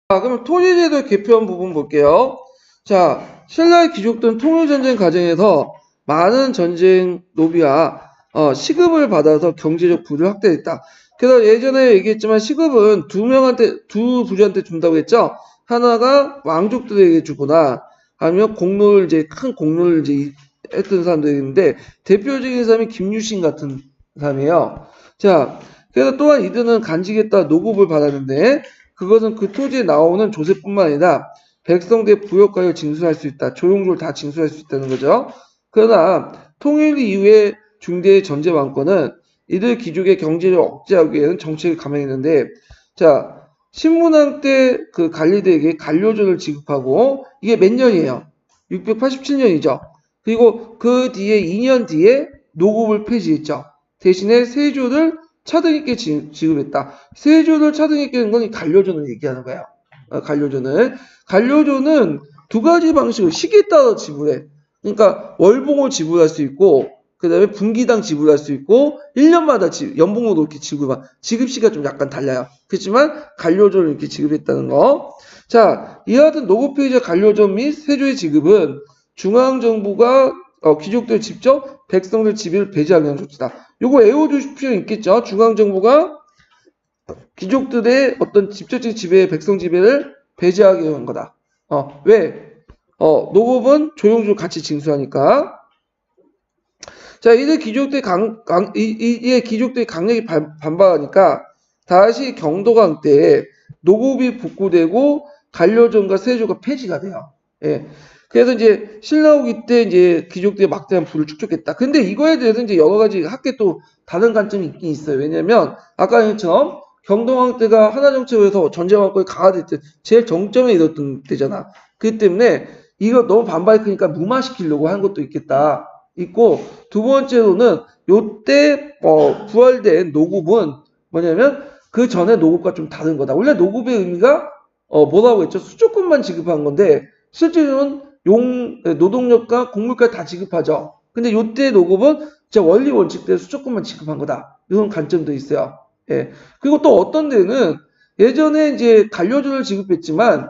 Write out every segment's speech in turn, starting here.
자, 그럼 토지제도 개편 부분 볼게요. 자, 신라의 귀족들은 통일전쟁 과정에서 많은 전쟁 노비와 시급을 받아서 경제적 부를 확대했다. 그래서 예전에 얘기했지만 시급은 두 부류한테 준다고 했죠. 하나가 왕족들에게 주거나 아니면 큰 공로를 이제 했던 사람들이 있는데 대표적인 사람이 김유신 같은 사람이에요. 자, 그래서 또한 이들은 간직에 따라 노급을 받았는데 그것은 그 토지에 나오는 조세뿐만 아니라 백성들의 부역과를 징수할 수 있다. 조용조를 다 징수할 수 있다는 거죠. 그러나 통일 이후의 중대 전제 왕권은 이들 귀족의 경제를 억제하기 위해서는 정책을 감행했는데, 자, 신문왕 때 그 관리들에게 관료조를 지급하고 이게 몇 년이에요? 687년이죠. 그리고 그 뒤에 2년 뒤에 노급을 폐지했죠. 대신에 세조를 차등있게 지급했다. 세조를 차등있게 한 건 이 관료조를 얘기하는 거예요. 관료조는 두 가지 방식으로 시기에 따라 지불해. 그러니까 월봉을 지불할 수 있고 그 다음에 분기당 지불할 수 있고 1년마다 연봉으로 이렇게 지급시가 좀 약간 달라요. 그렇지만 관료조를 이렇게 지급했다는 거. 자, 이와 같은 노급폐지자 관료조 및 세조의 지급은 중앙정부가 귀족들 직접 백성들 지배를 배제하기 위한 조치다. 요거 외워두실 필요 있겠죠. 중앙정부가 귀족들의 어떤 직접적인 지배, 백성 지배를 배제하기 위한 거다. 왜? 노급은 조용조를 같이 징수하니까. 자, 이들 귀족들이 귀족들이 강력히 반발하니까 다시 경도강 때 노급이 복구되고 관료전과 세조가 폐지가 돼요. 예. 그래서 이제 신라후기 때 이제 귀족들이 막대한 부를 축적했다. 근데 이거에 대해서 이제 여러 가지 학계 또 다른 관점이 있긴 있어요. 왜냐면 아까 얘기처럼 경동왕 때가 하나정책에서 전제왕권이 강화될 때 제일 정점에 이뤘던 때잖아. 그렇기 때문에 이거 너무 반발이 크니까 무마시키려고 한 것도 있겠다. 있고 두 번째로는 요때 부활된 노급은 뭐냐면 그 전에 노급과 좀 다른 거다. 원래 노급의 의미가 뭐라고 했죠? 수조급만 지급한 건데 실제로는 노동력과 곡물까지 다 지급하죠. 근데 요때 노급은 진짜 원리 원칙대로 수조급만 지급한 거다. 이런 관점도 있어요. 예. 그리고 또 어떤 데는 예전에 이제 관료전을 지급했지만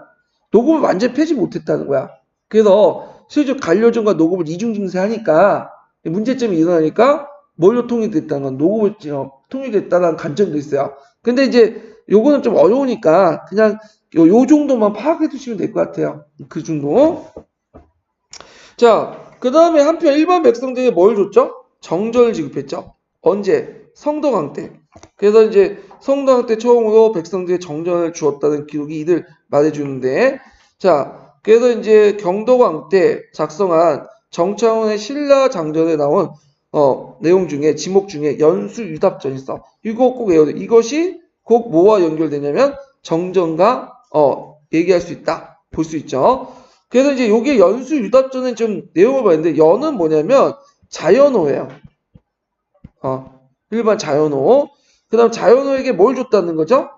노급을 완전히 폐지 못했다는 거야. 그래서 실제 관료전과 노급을 이중징세하니까 문제점이 일어나니까 뭘로 통일됐다는 건 노급을 통일됐다는 관점도 있어요. 근데 이제 요거는 좀 어려우니까 그냥 요 정도만 파악해 두시면 될 것 같아요. 그 정도. 자, 그 다음에 한편 일반 백성들에게 뭘 줬죠? 정전을 지급했죠. 언제? 성덕왕 때. 그래서 이제 성덕왕 때 처음으로 백성들에게 정전을 주었다는 기록이 이들 말해주는데, 자, 그래서 이제 경덕왕 때 작성한 정창훈의 신라장전에 나온 내용 중에 지목 중에 연수유답전이 있어. 이거 꼭 외워야 돼. 이것이 꼭 뭐와 연결되냐면 정전과 얘기할 수 있다. 볼 수 있죠. 그래서 이제 요게 연수유답전에 좀 내용을 봤는데 연은 뭐냐면 자연호예요. 일반 자연호. 그 다음 자연호에게 뭘 줬다는 거죠?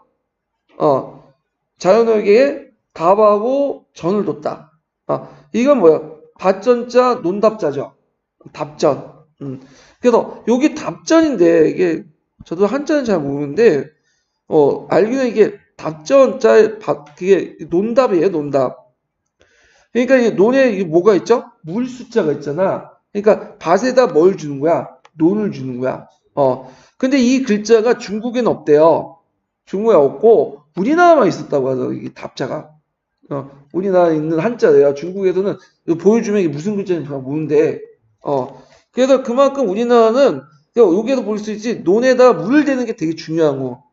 자연호에게 답하고 전을 줬다. 이건 뭐야? 받전자 논답자죠. 답전. 그래서 여기 답전인데 이게 저도 한자는 잘 모르는데 알기는 이게 답전자에 그게 논답이에요. 논답. 그러니까 이 논에 이게 뭐가 있죠? 물 숫자가 있잖아. 그러니까 밭에다 뭘 주는 거야? 논을 주는 거야. 근데 이 글자가 중국에는 없대요. 중국에 없고 우리나라만 있었다고 하죠. 이게 답자가. 우리나라에 있는 한자래요. 중국에서는 이거 보여주면 이게 무슨 글자인지 잘 모르는데 그래서 그만큼 우리나라는 여기에서 볼 수 있지 논에다 물을 대는 게 되게 중요한 거.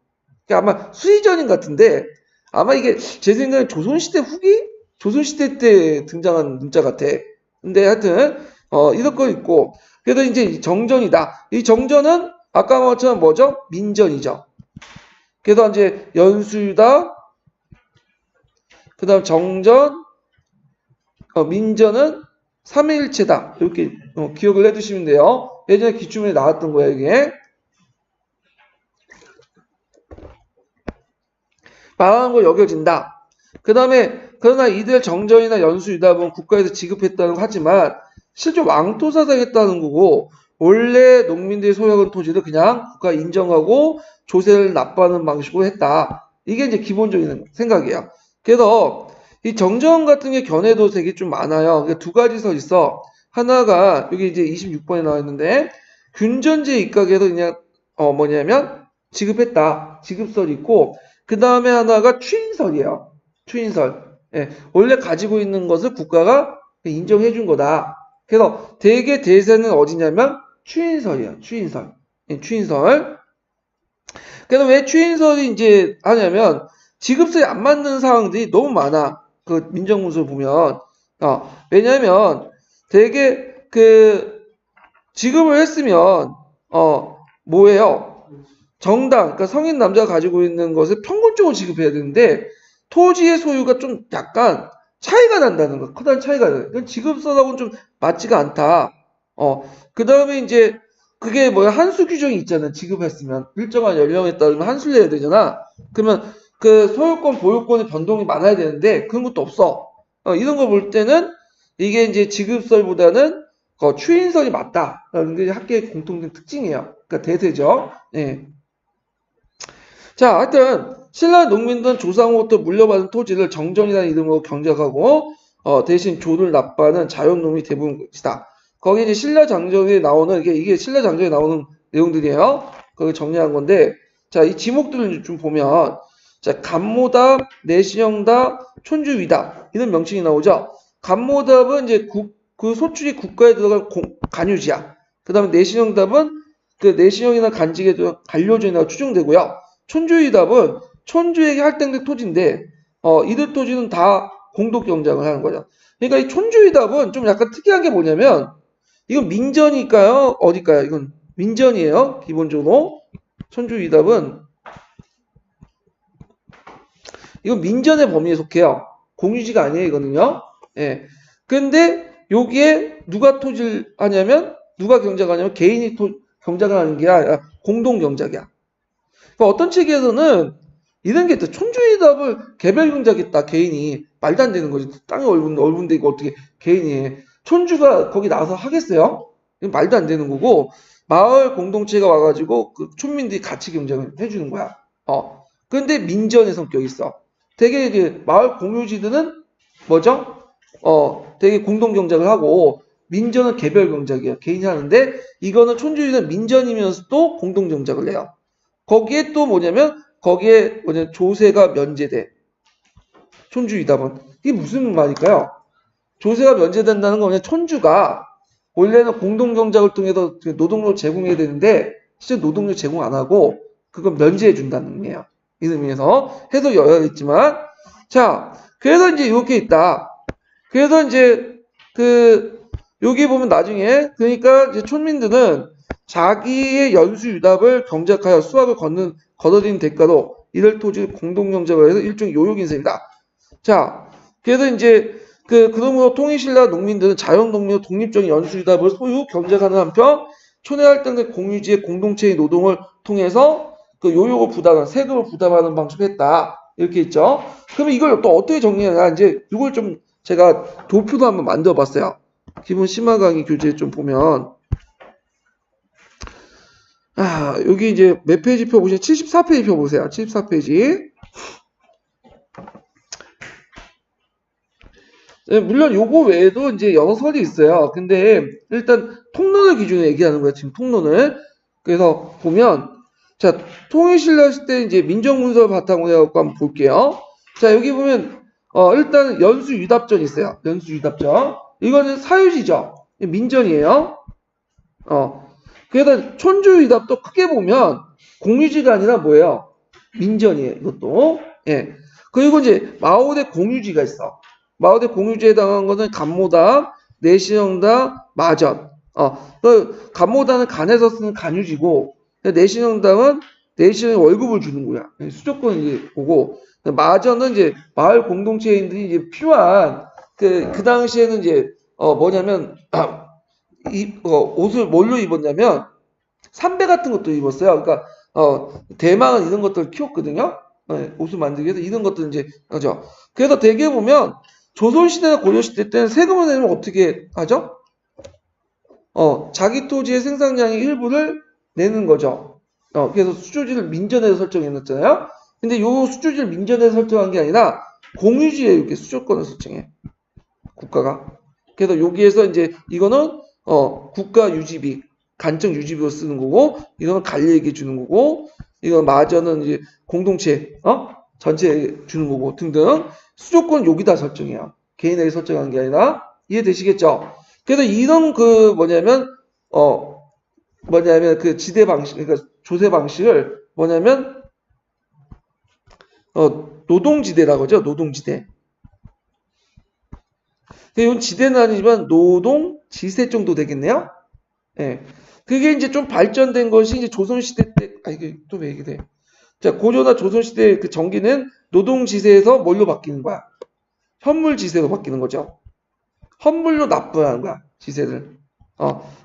그러니까 아마 수리전인 같은데 아마 이게 제 생각에 조선시대 후기? 조선시대 때 등장한 문자 같아. 근데 하여튼 이런 거 있고 그래서 이제 정전이다. 이 정전은 아까 말처럼 뭐죠? 민전이죠. 그래서 이제 연수다. 그 다음 정전, 민전은 삼위일체다. 이렇게 기억을 해두시면 돼요. 예전에 기출문에 나왔던 거예요, 이게. 말하는 거 여겨진다. 그 다음에 그러나 이들 정전이나 연수유답은 국가에서 지급했다는 하지만 실제 왕토 사상했다는 거고 원래 농민들이 소유한 토지를 그냥 국가 인정하고 조세를 납부하는 방식으로 했다. 이게 이제 기본적인 생각이에요. 그래서 이 정정 같은 게 견해도 되게 좀 많아요. 그러니까 두 가지 설 있어. 하나가 여기 이제 26번에 나와 있는데 균전제 입각에서 그냥 뭐냐면 지급했다. 지급설이 있고 그 다음에 하나가 추인설이에요. 추인설. 예, 원래 가지고 있는 것을 국가가 인정해 준 거다. 그래서 대개 대세는 어디냐면 추인설이에요. 추인설. 예, 추인설. 그래서 왜 추인설이 이제 하냐면 지급설이 안 맞는 상황들이 너무 많아. 그 민정문서 보면. 왜냐면 되게 그 지급을 했으면 뭐예요? 정당, 그러니까 성인 남자가 가지고 있는 것을 평균적으로 지급해야 되는데 토지의 소유가 좀 약간 차이가 난다는 거. 커다란 차이가 나요. 이건 지급설하고는 좀 맞지가 않다. 그 다음에 이제 그게 뭐야? 한수 규정이 있잖아. 지급했으면 일정한 연령에 따르면 한수를 내야 되잖아. 그러면 그 소유권, 보유권의 변동이 많아야 되는데 그런 것도 없어. 이런 거 볼 때는 이게 이제 지급설보다는 추인설이 맞다라는 게 학계의 공통된 특징이에요. 그러니까 대세죠. 예. 자, 하여튼 신라 농민들은 조상으로부터 물려받은 토지를 정정이라는 이름으로 경작하고 대신 조를 납부하는 자연농민이 대부분이다. 거기 이제 신라 장정에 나오는 이게 신라 장정에 나오는 내용들이에요. 거기 정리한 건데, 자, 이 지목들을 좀 보면, 자, 간모답, 내시형답, 촌주위답 이런 명칭이 나오죠. 간모답은 이제 그 소출이 국가에 들어간 간유지야. 그다음에 내시형답은 그 내시형이나 간직에 들어간 관료지나 추정되고요. 촌주위답은 촌주에게 할당된 토지인데, 이들 토지는 다 공동 경작을 하는 거죠. 그러니까 이 촌주위답은 좀 약간 특이한 게 뭐냐면, 이건 민전일까요? 어딜까요? 이건 민전이에요. 기본적으로. 촌주위답은 이건 민전의 범위에 속해요. 공유지가 아니에요, 이거는요. 예. 근데 여기에 누가 토지를 하냐면, 누가 경작하냐면 개인이 경작을 하는 게 아니라 공동 경작이야. 그러니까 어떤 책에서는 이런 게 있다. 촌주위답을 개별 경작했다. 개인이 말도 안 되는 거지. 땅이 얼분데 이거 어떻게 개인이 해. 촌주가 거기 나와서 하겠어요? 이건 말도 안 되는 거고 마을 공동체가 와가지고 그 촌민들이 같이 경작을 해주는 거야. 그런데 민전의 성격이 있어. 되게 이제 마을 공유지들은 뭐죠? 되게 공동 경작을 하고 민전은 개별 경작이에요. 개인이 하는데 이거는 촌주위는 민전이면서도 공동 경작을 해요. 거기에 또 뭐냐면 거기에 조세가 면제돼. 촌주위답은 이게 무슨 말일까요? 조세가 면제된다는 건 그냥 촌주가 원래는 공동경작을 통해서 노동력 제공해야 되는데 실제 노동력 제공 안 하고 그건 면제해 준다는 의미예요. 이 의미에서 해도 여러 있지만 자 그래서 이제 이렇게 있다. 그래서 이제 여기 보면 나중에 그러니까 이제 촌민들은 자기의 연수유답을 경작하여 수확을 거둬들인 대가로 이들 토지를 공동경작을 해서 일종의 요역인셈이다. 자, 그래서 이제 그러므로 통일신라 농민들은 자연농민의 독립적인 연수유답을 소유 경작하는 한편 촌에 할당된 공유지의 공동체의 노동을 통해서 그 요역을 부담하는 세금을 부담하는 방식을 했다. 이렇게 있죠. 그러면 이걸 또 어떻게 정리하냐 이제 이걸 좀 제가 도표도 한번 만들어봤어요. 기본 심화 강의 교재 좀 보면 여기 이제 몇 페이지 표 보시면 74페이지 표 보세요. 74페이지. 네, 물론 요거 외에도 이제 여러 설이 있어요. 근데 일단 통론을 기준으로 얘기하는 거예요. 지금 통론을. 그래서 보면 자 통일신라 시대 이제 민정문서 바탕으로 해갖고 한번 볼게요. 자 여기 보면 일단 연수유답전 있어요. 연수유답전. 이거는 사유지죠. 민전이에요. 그래서 촌주유답도 크게 보면 공유지가 아니라 뭐예요? 민전이에요. 이것도. 예. 그리고 이제 마오대 공유지가 있어. 마오대 공유지에 해당한 것은 간모답, 내시형답, 마전. 간모답은 간에서 쓰는 간유지고 내시형답은 내시형 월급을 주는 거야. 수조권 이제 보고 마전은 이제 마을 공동체인들이 이제 필요한 그 당시에는 이제 뭐냐면 옷을 뭘로 입었냐면 삼배 같은 것도 입었어요. 그러니까 대망은 이런 것들을 키웠거든요. 옷을 만들기 위해서 이런 것들 이제 하죠. 그래서 대개 보면 조선시대나 고려시대 때는 세금을 내면 어떻게 하죠? 자기 토지의 생산량의 일부를 내는 거죠. 그래서 수조지를 민전에서 설정해 놨잖아요. 근데 요 수조지를 민전에서 설정한 게 아니라 공유지에 이렇게 수조권을 설정해. 국가가. 그래서 여기에서 이제 이거는 국가 유지비, 간청 유지비로 쓰는 거고, 이거는 관리에게 주는 거고, 이건 마저는 이제 공동체, 전체에 주는 거고 등등. 수조권 여기다 설정해요. 개인에게 설정한 게 아니라. 이해되시겠죠? 그래서 이런 뭐냐면 그 지대 방식, 그러니까 조세 방식을 노동지대라고 하죠. 노동지대. 이건 지대는 아니지만 노동지세 정도 되겠네요. 예. 그게 이제 좀 발전된 것이 이제 조선시대 때, 이게 또 왜 이게 돼? 자, 고려나 조선시대 그 전기는 노동지세에서 뭘로 바뀌는 거야? 현물지세로 바뀌는 거죠. 헌물로 납부하는 거야, 지세를.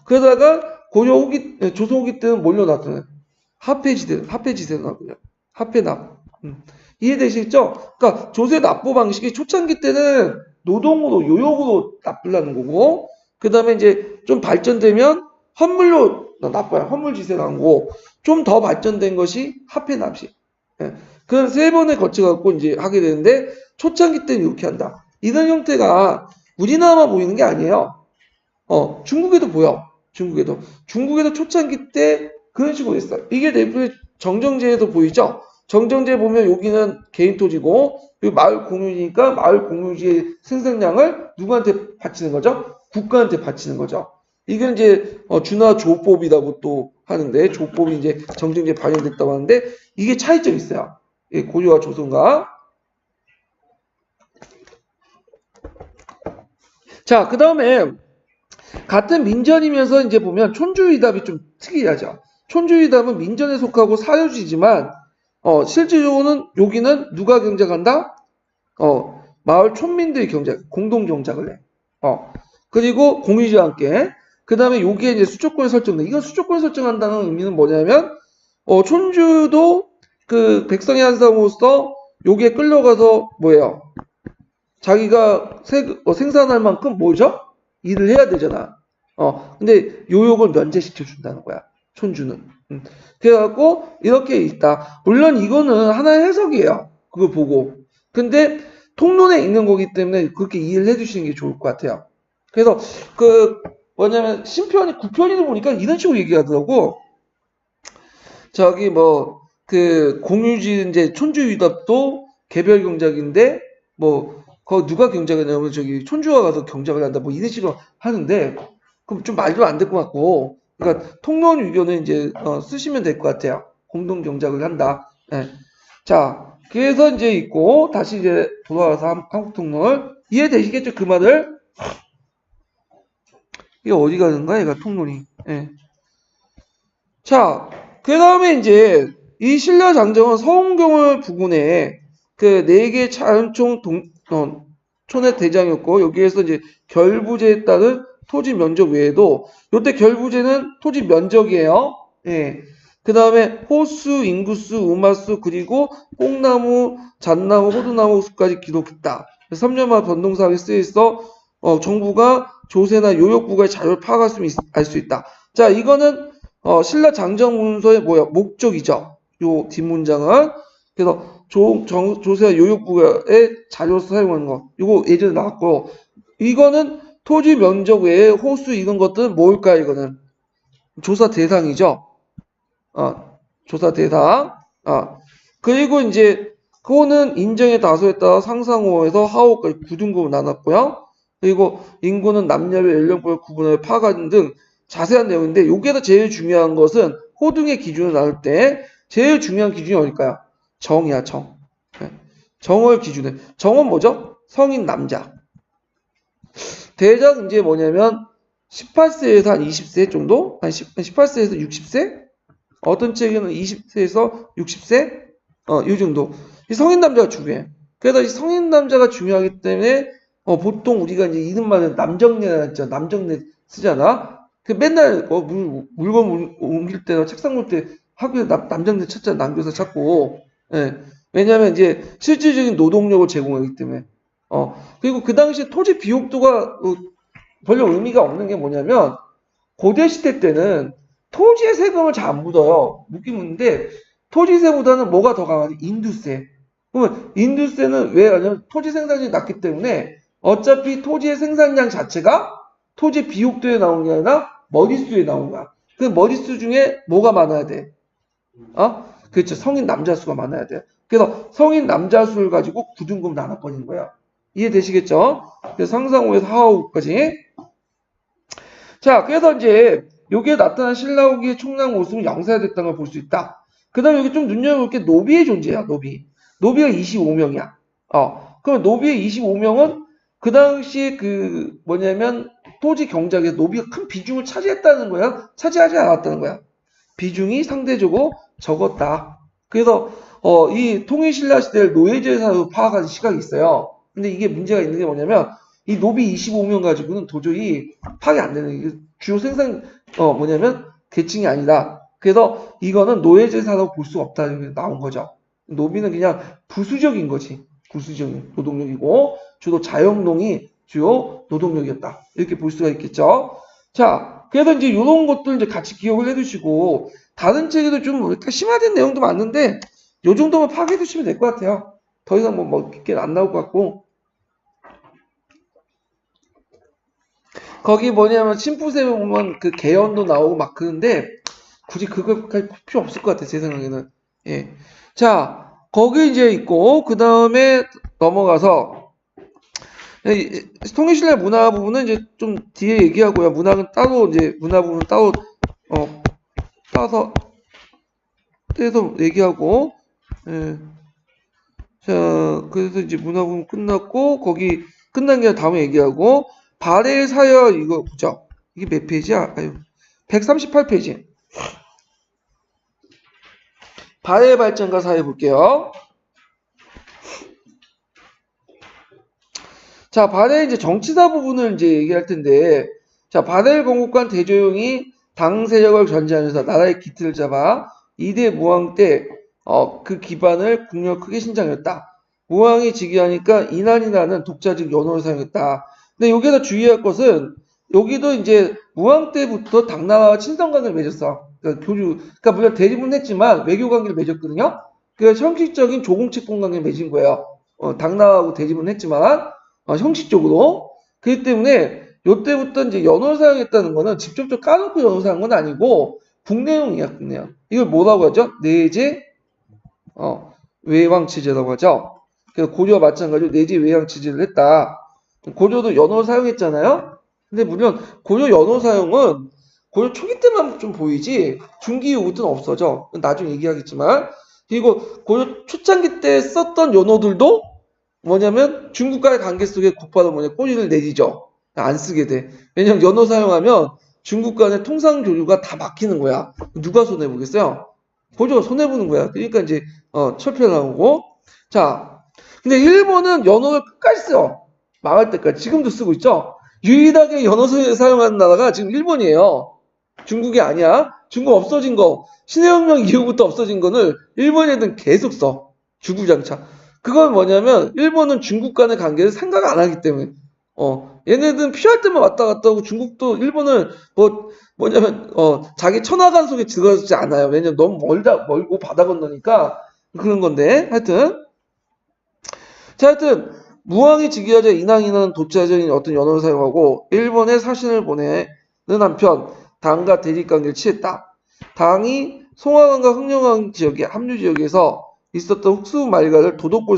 그러다가 조선 후기 때는 뭘로 납부하는? 화폐지세로 납부해요. 화폐납. 이해되시겠죠? 그러니까 조세 납부 방식이 초창기 때는 노동으로, 요역으로 납부하는 거고, 그 다음에 이제 좀 발전되면 헌물로 납부해요. 헌물지세로 한 거고, 좀 더 발전된 것이 화폐납시. 예. 그런 세 번에 거쳐갖고 이제 하게 되는데, 초창기 때는 이렇게 한다. 이런 형태가 우리나라만 보이는 게 아니에요. 중국에도 보여. 중국에도 초창기 때 그런 식으로 했어요. 이게 대표의 정정제에도 보이죠? 정정제 보면 여기는 개인 토지고, 여기 마을 공유지니까 마을 공유지의 생산량을 누구한테 바치는 거죠? 국가한테 바치는 거죠. 이건 이제 준하조법이라고 또 하는데, 조법이 이제 정정제에 반영됐다고 하는데, 이게 차이점이 있어요. 고려와 조선과. 자, 그 다음에 같은 민전이면서 이제 보면 촌주의답이 좀 특이하죠. 촌주의답은 민전에 속하고 사유지지만 실질적으로는 여기는 누가 경작한다? 마을 촌민들이 공동 경작을 해. 그리고 공유지와 함께. 그 다음에 여기에 이제 수조권이 설정돼. 이건 수조권이 설정한다는 의미는 뭐냐면 촌주도 그 백성의 한 사람으로서 여기에 끌려가서 뭐예요? 자기가 생산할 만큼 뭐죠? 일을 해야 되잖아. 근데 요역을 면제시켜 준다는 거야. 촌주는. 그래갖고 이렇게 있다. 물론 이거는 하나의 해석이에요. 그걸 보고. 근데 통론에 있는 거기 때문에 그렇게 이해를 해주시는 게 좋을 것 같아요. 그래서 뭐냐면 신편이 구편이도 보니까 이런 식으로 얘기하더라고. 저기 공유지 이제 촌주위답도 개별 경작인데 거 누가 경작을 하냐면 저기 촌주가 가서 경작을 한다 이런 식으로 하는데 그럼 좀 말도 안 될 것 같고 그러니까 통론 유견을 이제 쓰시면 될 것 같아요. 공동 경작을 한다. 네. 자 그래서 이제 있고 다시 이제 돌아와서 한국 통론 이해되시겠죠 그 말을? 이게 어디 가는 거야 얘가 통론이? 네. 자 그 다음에 이제 이 신라 장정은 서운경을 부근에 그 4개 자연총 촌의 대장이었고 여기에서 이제 결부제에 따른 토지 면적 외에도 요때 결부제는 토지 면적이에요. 예. 그 다음에 호수, 인구수, 음화수 그리고 뽕나무, 잣나무, 호두나무 수까지 기록했다. 3년마다 변동사항에 쓰여있어 정부가 조세나 요역부가의 자료를 파악할 수 알 수 있다. 자 이거는 신라 장정문서의 목적이죠. 요 뒷문장은 그래서 조세와 요역부가의 자료로 사용하는 거. 이거 예전에 나왔고 이거는 토지 면적 외에 호수 이런 것들은 뭘까 이거는 조사 대상이죠. 조사 대상. 그리고 이제 그거는 인정의 다소에 따라 상상호에서 하호까지 9등급으로 나눴고요. 그리고 인구는 남녀별 연령별 구분을 파악하는 등 자세한 내용인데 여기에서 제일 중요한 것은 호등의 기준을 나눌 때 제일 중요한 기준이 어딜까요? 정이야 정. 정을 기준에 정은 뭐죠? 성인 남자. 대략 이제 뭐냐면 18세에서 한 20세 정도? 한 18세에서 60세? 어떤 책에는 20세에서 60세? 이 정도. 이 성인 남자가 중요해. 그래서 이 성인 남자가 중요하기 때문에 보통 우리가 이제 이름만 남정네 쓰잖아. 그 맨날 물건 옮길 때나 책상 볼 때 학교에 남정네 찾잖아. 남교사 찾고. 예. 왜냐하면 이제 실질적인 노동력을 제공하기 때문에. 그리고 그 당시에 토지 비옥도가 별로 의미가 없는 게 뭐냐면 고대 시대 때는 토지의 세금을 잘 안 묻어요. 묻긴 묻는데 토지세보다는 뭐가 더 강하지? 인두세. 그러면 인두세는 왜 하냐면 토지 생산량이 낮기 때문에 어차피 토지의 생산량 자체가 토지 비옥도에 나온 게 아니라 머릿수에 나온 거야. 그 머릿수 중에 뭐가 많아야 돼? 그렇죠. 성인 남자 수가 많아야 돼. 그래서 성인 남자 수를 가지고 9등급 나눠버리는 거야. 이해되시겠죠? 그래서 상상호에서 하하호까지. 자, 그래서 이제 여기에 나타난 신라후기의 총량 모습은 영사됐다는 걸 볼 수 있다. 그 다음에 여기 좀 눈여겨볼 게 노비의 존재야, 노비. 노비가 25명이야. 그럼 노비의 25명은 그 당시에 뭐냐면 토지 경작에서 노비가 큰 비중을 차지했다는 거야? 차지하지 않았다는 거야. 비중이 상대적으로 적었다. 그래서 이 통일신라 시대를 노예제사로 파악하는 시각이 있어요. 근데 이게 문제가 있는 게 뭐냐면 이 노비 25명 가지고는 도저히 파악이 안 되는 게 주요 생산 뭐냐면 계층이 아니다. 그래서 이거는 노예제사로 볼 수 없다 이렇게 나온 거죠. 노비는 그냥 부수적인 거지. 부수적인 노동력이고 주로 자영농이 주요 노동력이었다. 이렇게 볼 수가 있겠죠. 자, 그래서 이제 이런 것들 이제 같이 기억을 해두시고 다른 책에도 좀 이렇게 심화된 내용도 많은데 요 정도만 파악해 두시면 될 것 같아요. 더 이상 뭐 깊게 안 나올 것 같고. 거기 뭐냐면 심부세 보면 그 개연도 나오고 막 그런데 굳이 그거까지 필요 없을 것 같아 제 생각에는. 예. 자, 거기 이제 있고 그 다음에 넘어가서 통일신라 문화 부분은 이제 좀 뒤에 얘기하고요. 문학은 따로 이제 문화 부분은 따로 따서 떼서 얘기하고. 예. 자, 그래서 이제 문화 부분 끝났고 거기 끝난 게 다음에 얘기하고 발해 사여 이거 보죠. 이게 몇 페이지야? 아유, 138페이지. 발해 발전과 사여 볼게요. 자, 발해 이제 정치사 부분을 이제 얘기할 텐데, 자, 발해 건국관 대조영이 당 세력을 견제하면서 나라의 기틀을 잡아 이대 무왕 때 그 기반을 국력 크게 신장했다. 무왕이 즉위하니까 이난이라는 독자적 연호를 사용했다. 근데 여기서 주의할 것은 여기도 이제 무왕 때부터 당나라와 친선 관계를 맺었어. 그러니까 물론 대립은 했지만 외교 관계를 맺었거든요. 그래서 형식적인 조공채권 관계를 맺은 거예요. 당나라하고 대립은 했지만 형식적으로. 그렇기 때문에 요때부터 이제 연호를 사용했다는 거는 직접적으로 까놓고 연호를 사용한 건 아니고 국내용이야, 국내용. 이걸 뭐라고 하죠? 내제 외왕치제라고 하죠. 그래서 고려와 마찬가지로 내제 외왕치제를 했다. 고려도 연호를 사용했잖아요. 근데 물론 고려 연호 사용은 고려 초기 때만 좀 보이지 중기 이후부터는 없어져. 나중에 얘기하겠지만. 그리고 고려 초창기 때 썼던 연호들도 뭐냐면 중국과의 관계 속에 국가도 꼬리를 내리죠. 안 쓰게 돼. 왜냐면 연호 사용하면 중국 간의 통상 교류가 다 막히는 거야. 누가 손해보겠어요? 고조가 손해보는 거야. 그러니까 이제 철폐 나오고. 자, 근데 일본은 연호를 끝까지 써. 망할 때까지. 지금도 쓰고 있죠. 유일하게 연호를 사용하는 나라가 지금 일본이에요. 중국이 아니야. 중국 없어진 거. 신해혁명 이후부터 없어진 거는 일본 애들은 계속 써. 주구장창. 그건 뭐냐면 일본은 중국 간의 관계를 생각 안 하기 때문에 얘네들은 필요할 때만 왔다 갔다 하고 중국도 일본을 뭐냐면 자기 천하간 속에 들어가지 않아요. 왜냐면 너무 멀고 바다 건너니까 그런 건데 하여튼 무왕이 즉위하자 인왕이는 독자적인 어떤 연호를 사용하고 일본에 사신을 보내는 한편 당과 대립관계를 취했다. 당이 송화강과 흥룡강 지역의 합류 지역에서 있었던 흑수 말가를 도독골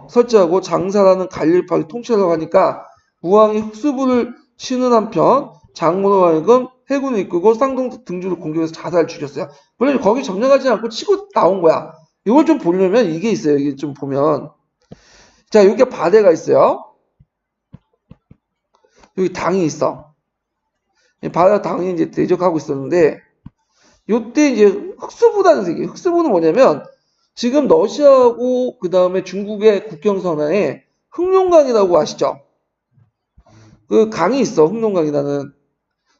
설치하고 장사라는 관리를 통치하려고 하니까 무왕이 흑수부를 치는 한편 장문으로 하여금 해군을 이끌고 쌍동 등주를 공격해서 자살을 죽였어요. 물론 거기 점령하지 않고 치고 나온 거야. 이걸 좀 보려면 이게 있어요. 이게 좀 보면 자 여기 바대가 있어요. 여기 당이 있어. 바다 당이 이제 대적하고 있었는데 요때 이제 흑수부라는 세계. 흑수부는 뭐냐면 지금 러시아하고 그 다음에 중국의 국경선에 흑룡강이라고 아시죠? 그 강이 있어. 흑룡강이라는.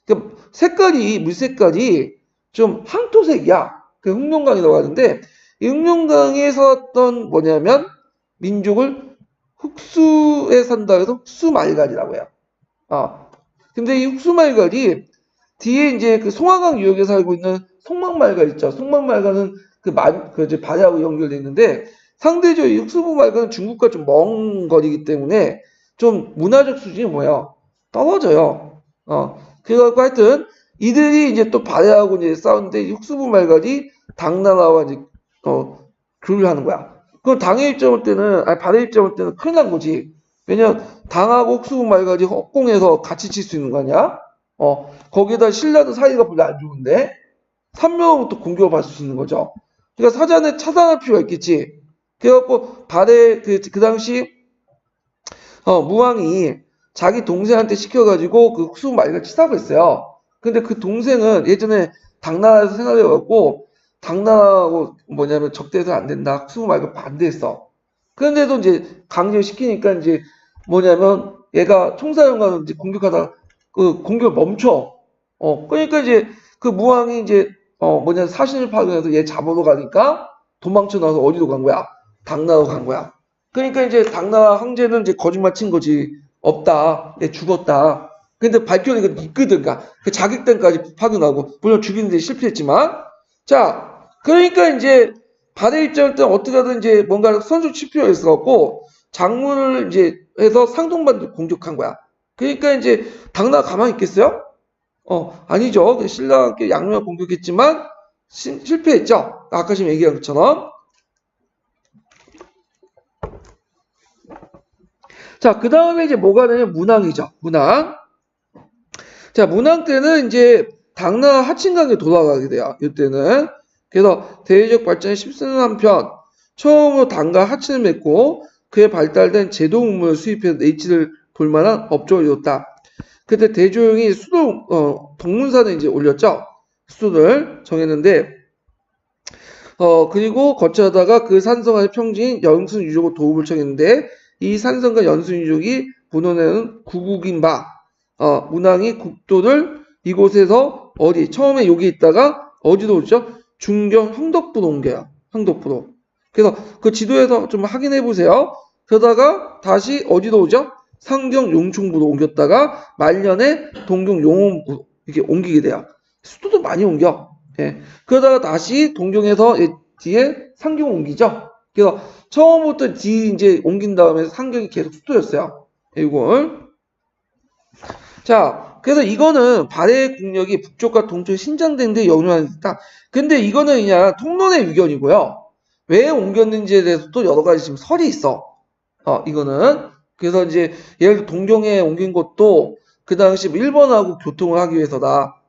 그 색깔이 물 색깔이 좀 황토색이야. 그 흑룡강이라고 하는데 이 흑룡강에 살았던 뭐냐면 민족을 흑수에 산다 해서 흑수말갈이라고 해요. 근데 이 흑수말갈이 뒤에 이제 그 송화강 유역에 살고 있는 송막말갈 있죠. 송막말갈은 그 이제 바다하고 연결되어 있는데 상대적으로 이 흑수부 말가는 중국과 좀 먼 거리이기 때문에 좀 문화적 수준이 뭐예요? 떨어져요. 그래갖고 하여튼 이들이 이제 또 발해하고 이제 싸우는데 흑수부 말갈이 당나라와 이제 교류를 하는 거야. 그럼 당의 입장을 때는 아니 발해 입장을 때는 큰일 난 거지. 왜냐면 당하고 흑수부 말갈이 협공해서 같이 칠 수 있는 거 아니야? 거기에다 신라도 사이가 별로 안 좋은데 삼명부터 공격을 받을 수 있는 거죠. 그러니까 사전에 차단할 필요가 있겠지. 그래갖고 발해 그 당시 무왕이 자기 동생한테 시켜가지고 그 흑수부 말갈 치자고 했어요. 근데 그 동생은 예전에 당나라에서 생활해갖고 당나라하고 뭐냐면 적대해서 안 된다. 흑수부 말갈 반대했어. 그런데도 이제 강제로 시키니까 이제 뭐냐면 얘가 총사령관을 이제 공격하다가 그 공격을 멈춰. 그러니까 이제 그 무왕이 이제 사신을 파견해서 얘 잡으러 가니까 도망쳐 나와서 어디로 간 거야? 당나라로 간 거야. 그러니까 이제 당나라 황제는 이제 거짓말 친 거지. 없다. 얘 죽었다. 근데 밝혀내니까 있거든. 그러니까 그 자객단까지 파견하고 물론 죽이는데 실패했지만 자 그러니까 이제 발해 입장일 때는 어떻게 하든 이제 뭔가 선수 칠 필요가 있어갖고 장문을 이제 해서 상동반도 공격한 거야. 그러니까 이제 당나라 가만히 있겠어요? 아니죠. 신라와 함께 양면을 공격했지만 실패했죠. 아까 지금 얘기한 것처럼. 자, 그 다음에 이제 뭐가 되냐면 문왕이죠. 문왕. 자, 문왕 때는 이제 당나라 하친강에 돌아가게 돼요. 이때는. 그래서 대외적 발전에 힘쓰는 한편 처음으로 당과 하친을 맺고 그에 발달된 제도문물을 수입해서 내치를 볼만한 업적을 이뤘다. 그때 대조영이 수도 동문산에 이제 올렸죠. 수도를 정했는데 그리고 거쳐다가 그 산성의 평지인 연순유족을 도읍을 청했는데 이 산성과 연순유족이 분원해는 구국인 바 문왕이 국도를 이곳에서 처음에 여기 있다가 어디로 오죠? 중경 형덕부로 옮겨요. 형덕부로. 그래서 그 지도에서 좀 확인해 보세요. 그러다가 다시 어디로 오죠? 상경 용충부로 옮겼다가 말년에 동경 용원부로 이렇게 옮기게 돼요. 수도도 많이 옮겨. 예. 그러다가 다시 동경에서 뒤에 상경 옮기죠. 그래서 처음부터 뒤 이제 옮긴 다음에 상경이 계속 수도였어요. 이걸. 자, 그래서 이거는 발해의 국력이 북쪽과 동쪽에 신장된 데 연유하다. 근데 이거는 그냥 통론의 의견이고요. 왜 옮겼는지에 대해서 또 여러 가지 지금 설이 있어. 이거는. 그래서 이제 예를 들어 동경에 옮긴 것도 그 당시 일본하고 교통을 하기 위해서다.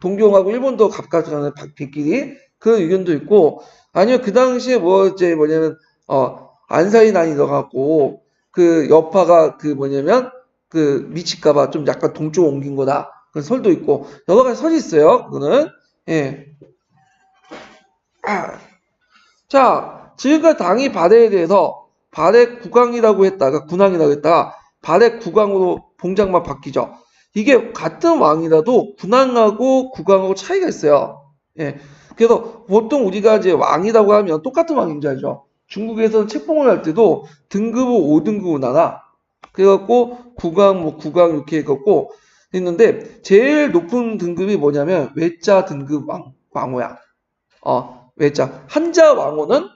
동경하고 일본도 가깝잖아요. 빗길이. 그런 의견도 있고 아니면 그 당시에 뭐냐면 안사이 난이 넣어갖고 그 여파가 그 미칠까봐 좀 약간 동쪽 옮긴 거다. 그런 설도 있고 여러 가지 설이 있어요. 그거는 예. 자, 지금까지 당이 발해에 대해서 발해 국왕이라고 했다가 군왕이라고 했다가 발해 국왕으로 봉장만 바뀌죠. 이게 같은 왕이라도 군왕하고 국왕하고 차이가 있어요. 예. 그래서 보통 우리가 이제 왕이라고 하면 똑같은 왕인 줄 알죠. 중국에서는 책봉을 할 때도 등급을 5등급으로 나눠. 그래갖고 국왕, 국왕 이렇게 해갖고 했는데 제일 높은 등급이 뭐냐면 외자 등급 왕호야. 외자. 한자 왕호는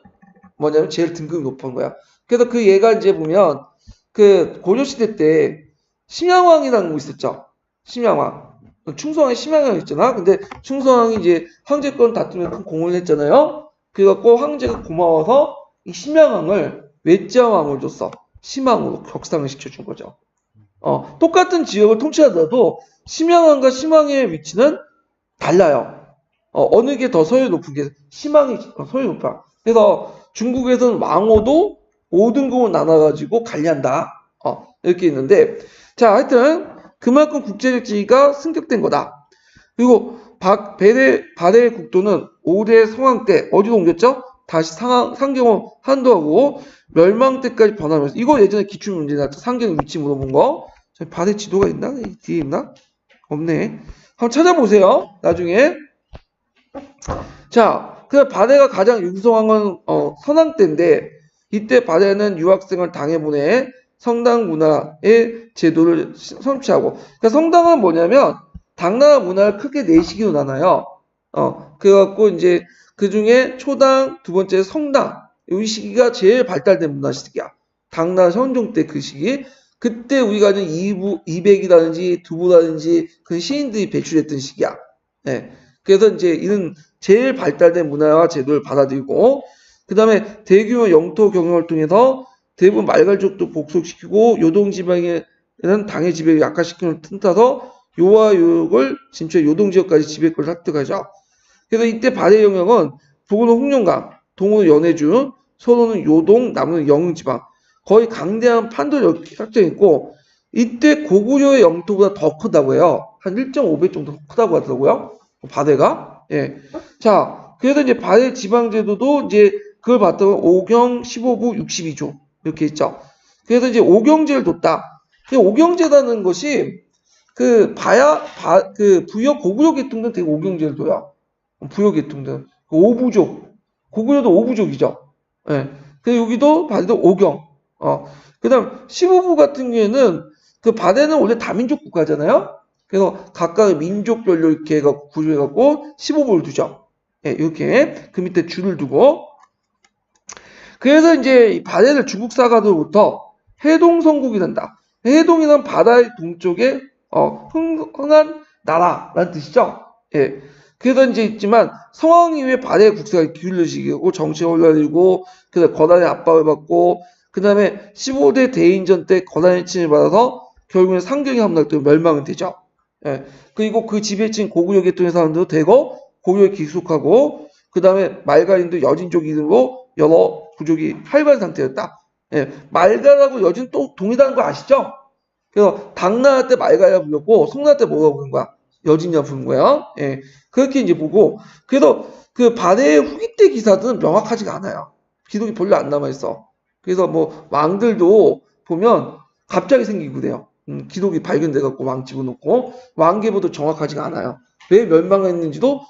뭐냐면 제일 등급이 높은 거야. 그래서 그 얘가 이제 보면 그 고려시대 때 심양왕이라는 거 있었죠. 심양왕. 충성왕이 심양왕 있잖아. 근데 충성왕이 이제 황제권 다투면 큰 공을 했잖아요. 그래갖고 황제가 고마워서 이 심양왕을 외자왕을 줬어. 심왕으로 격상을 시켜준 거죠. 똑같은 지역을 통치하더라도 심양왕과 심왕의 위치는 달라요. 어느 게 더 서열이 높은 게 심왕이 서열이 높아. 그래서 중국에서는 왕호도 5등급으로 나눠가지고 관리한다. 이렇게 있는데, 자, 하여튼, 그만큼 국제적 지위가 승격된 거다. 그리고 발해 국도는 5대 성왕 때, 어디로 옮겼죠? 다시 상경호 한도하고 멸망 때까지 변하면서, 이거 예전에 기출문제 나왔죠. 상경 위치 물어본 거. 발해 지도가 있나? 뒤에 있나? 없네. 한번 찾아보세요. 나중에. 자, 그 발해가 가장 융성한 건 선왕 때인데 이때 발해는 유학생을 당에 보내 성당 문화의 제도를 성취하고 그러니까 성당은 뭐냐면 당나라 문화를 크게 4시기로 나눠요. 그래갖고 이제 그 중에 초당, 두 번째 성당 이 시기가 제일 발달된 문화 시기야. 당나라 선종 때 그 시기. 그때 우리가 아는 이백이라든지 두부라든지 그 시인들이 배출했던 시기야. 예. 그래서 이제 이는 제일 발달된 문화와 제도를 받아들이고, 그 다음에 대규모 영토 경영을 통해서 대부분 말갈족도 복속시키고 요동지방에는 당의 지배를 약화시키는 틈타서 요와 요역을 진출해 요동지역까지 지배권을 획득하죠. 그래서 이때 발해 영역은 북으로 홍련강, 동으로 연해주, 서로는 요동, 남으로는 영흥지방, 거의 강대한 판도를 확정했고, 이때 고구려의 영토보다 더 크다고 해요. 한 1.5배 정도 크다고 하더라고요. 발해가. 예. 자, 그래서 이제 발해 지방제도도 이제 그걸 봤더니 5경 15부 62조 이렇게 있죠. 그래서 이제 오경제를 뒀다. 오경제라는 것이 그 부여 고구려 계통들은 되게 오경제를 둬요. 부여 계통들은 오부족, 고구려도 오부족이죠. 예. 그래서 여기도 발해도 오경. 그다음 15부 같은 경우에는 그 발해는 원래 다민족 국가잖아요. 그래서 각각의 민족별로 이렇게 구조해갖고 15부를 두죠. 예, 이렇게 그 밑에 줄을 두고. 그래서 이제 이 발해를 중국 사가들로부터 해동성국이 된다. 해동이란 바다의 동쪽에 흥한 나라라는 뜻이죠. 예. 그래서 이제 있지만 성왕 이후에 발해 국사가 기울어지고 정치가 혼란이고 그다음에 거란의 압박을 받고 그다음에 15대 대인전 때 거란의 침을 받아서 결국엔 상경의 함락을 때문에 멸망은 되죠. 예. 그리고 그 지배층 고구려 계통의 사람들도 대거 고구려에 귀속하고 그다음에 말갈인도 여진족이로 여러 부족이 활발한 상태였다. 예. 말갈하고 여진 또 동일한 거 아시죠? 그래서 당나라 때 말갈이라 불렀고 송나라 때 뭐라고 부른 거야? 여진이라 부른 거야. 예. 그렇게 이제 보고 그래서 그 발해의 후기 때 기사들은 명확하지가 않아요. 기록이 별로 안 남아 있어. 그래서 뭐 왕들도 보면 갑자기 생기고 그래요. 기록이 발견돼갖고 왕 집어넣고 왕계보도 정확하지가 않아요. 왜 멸망했는지도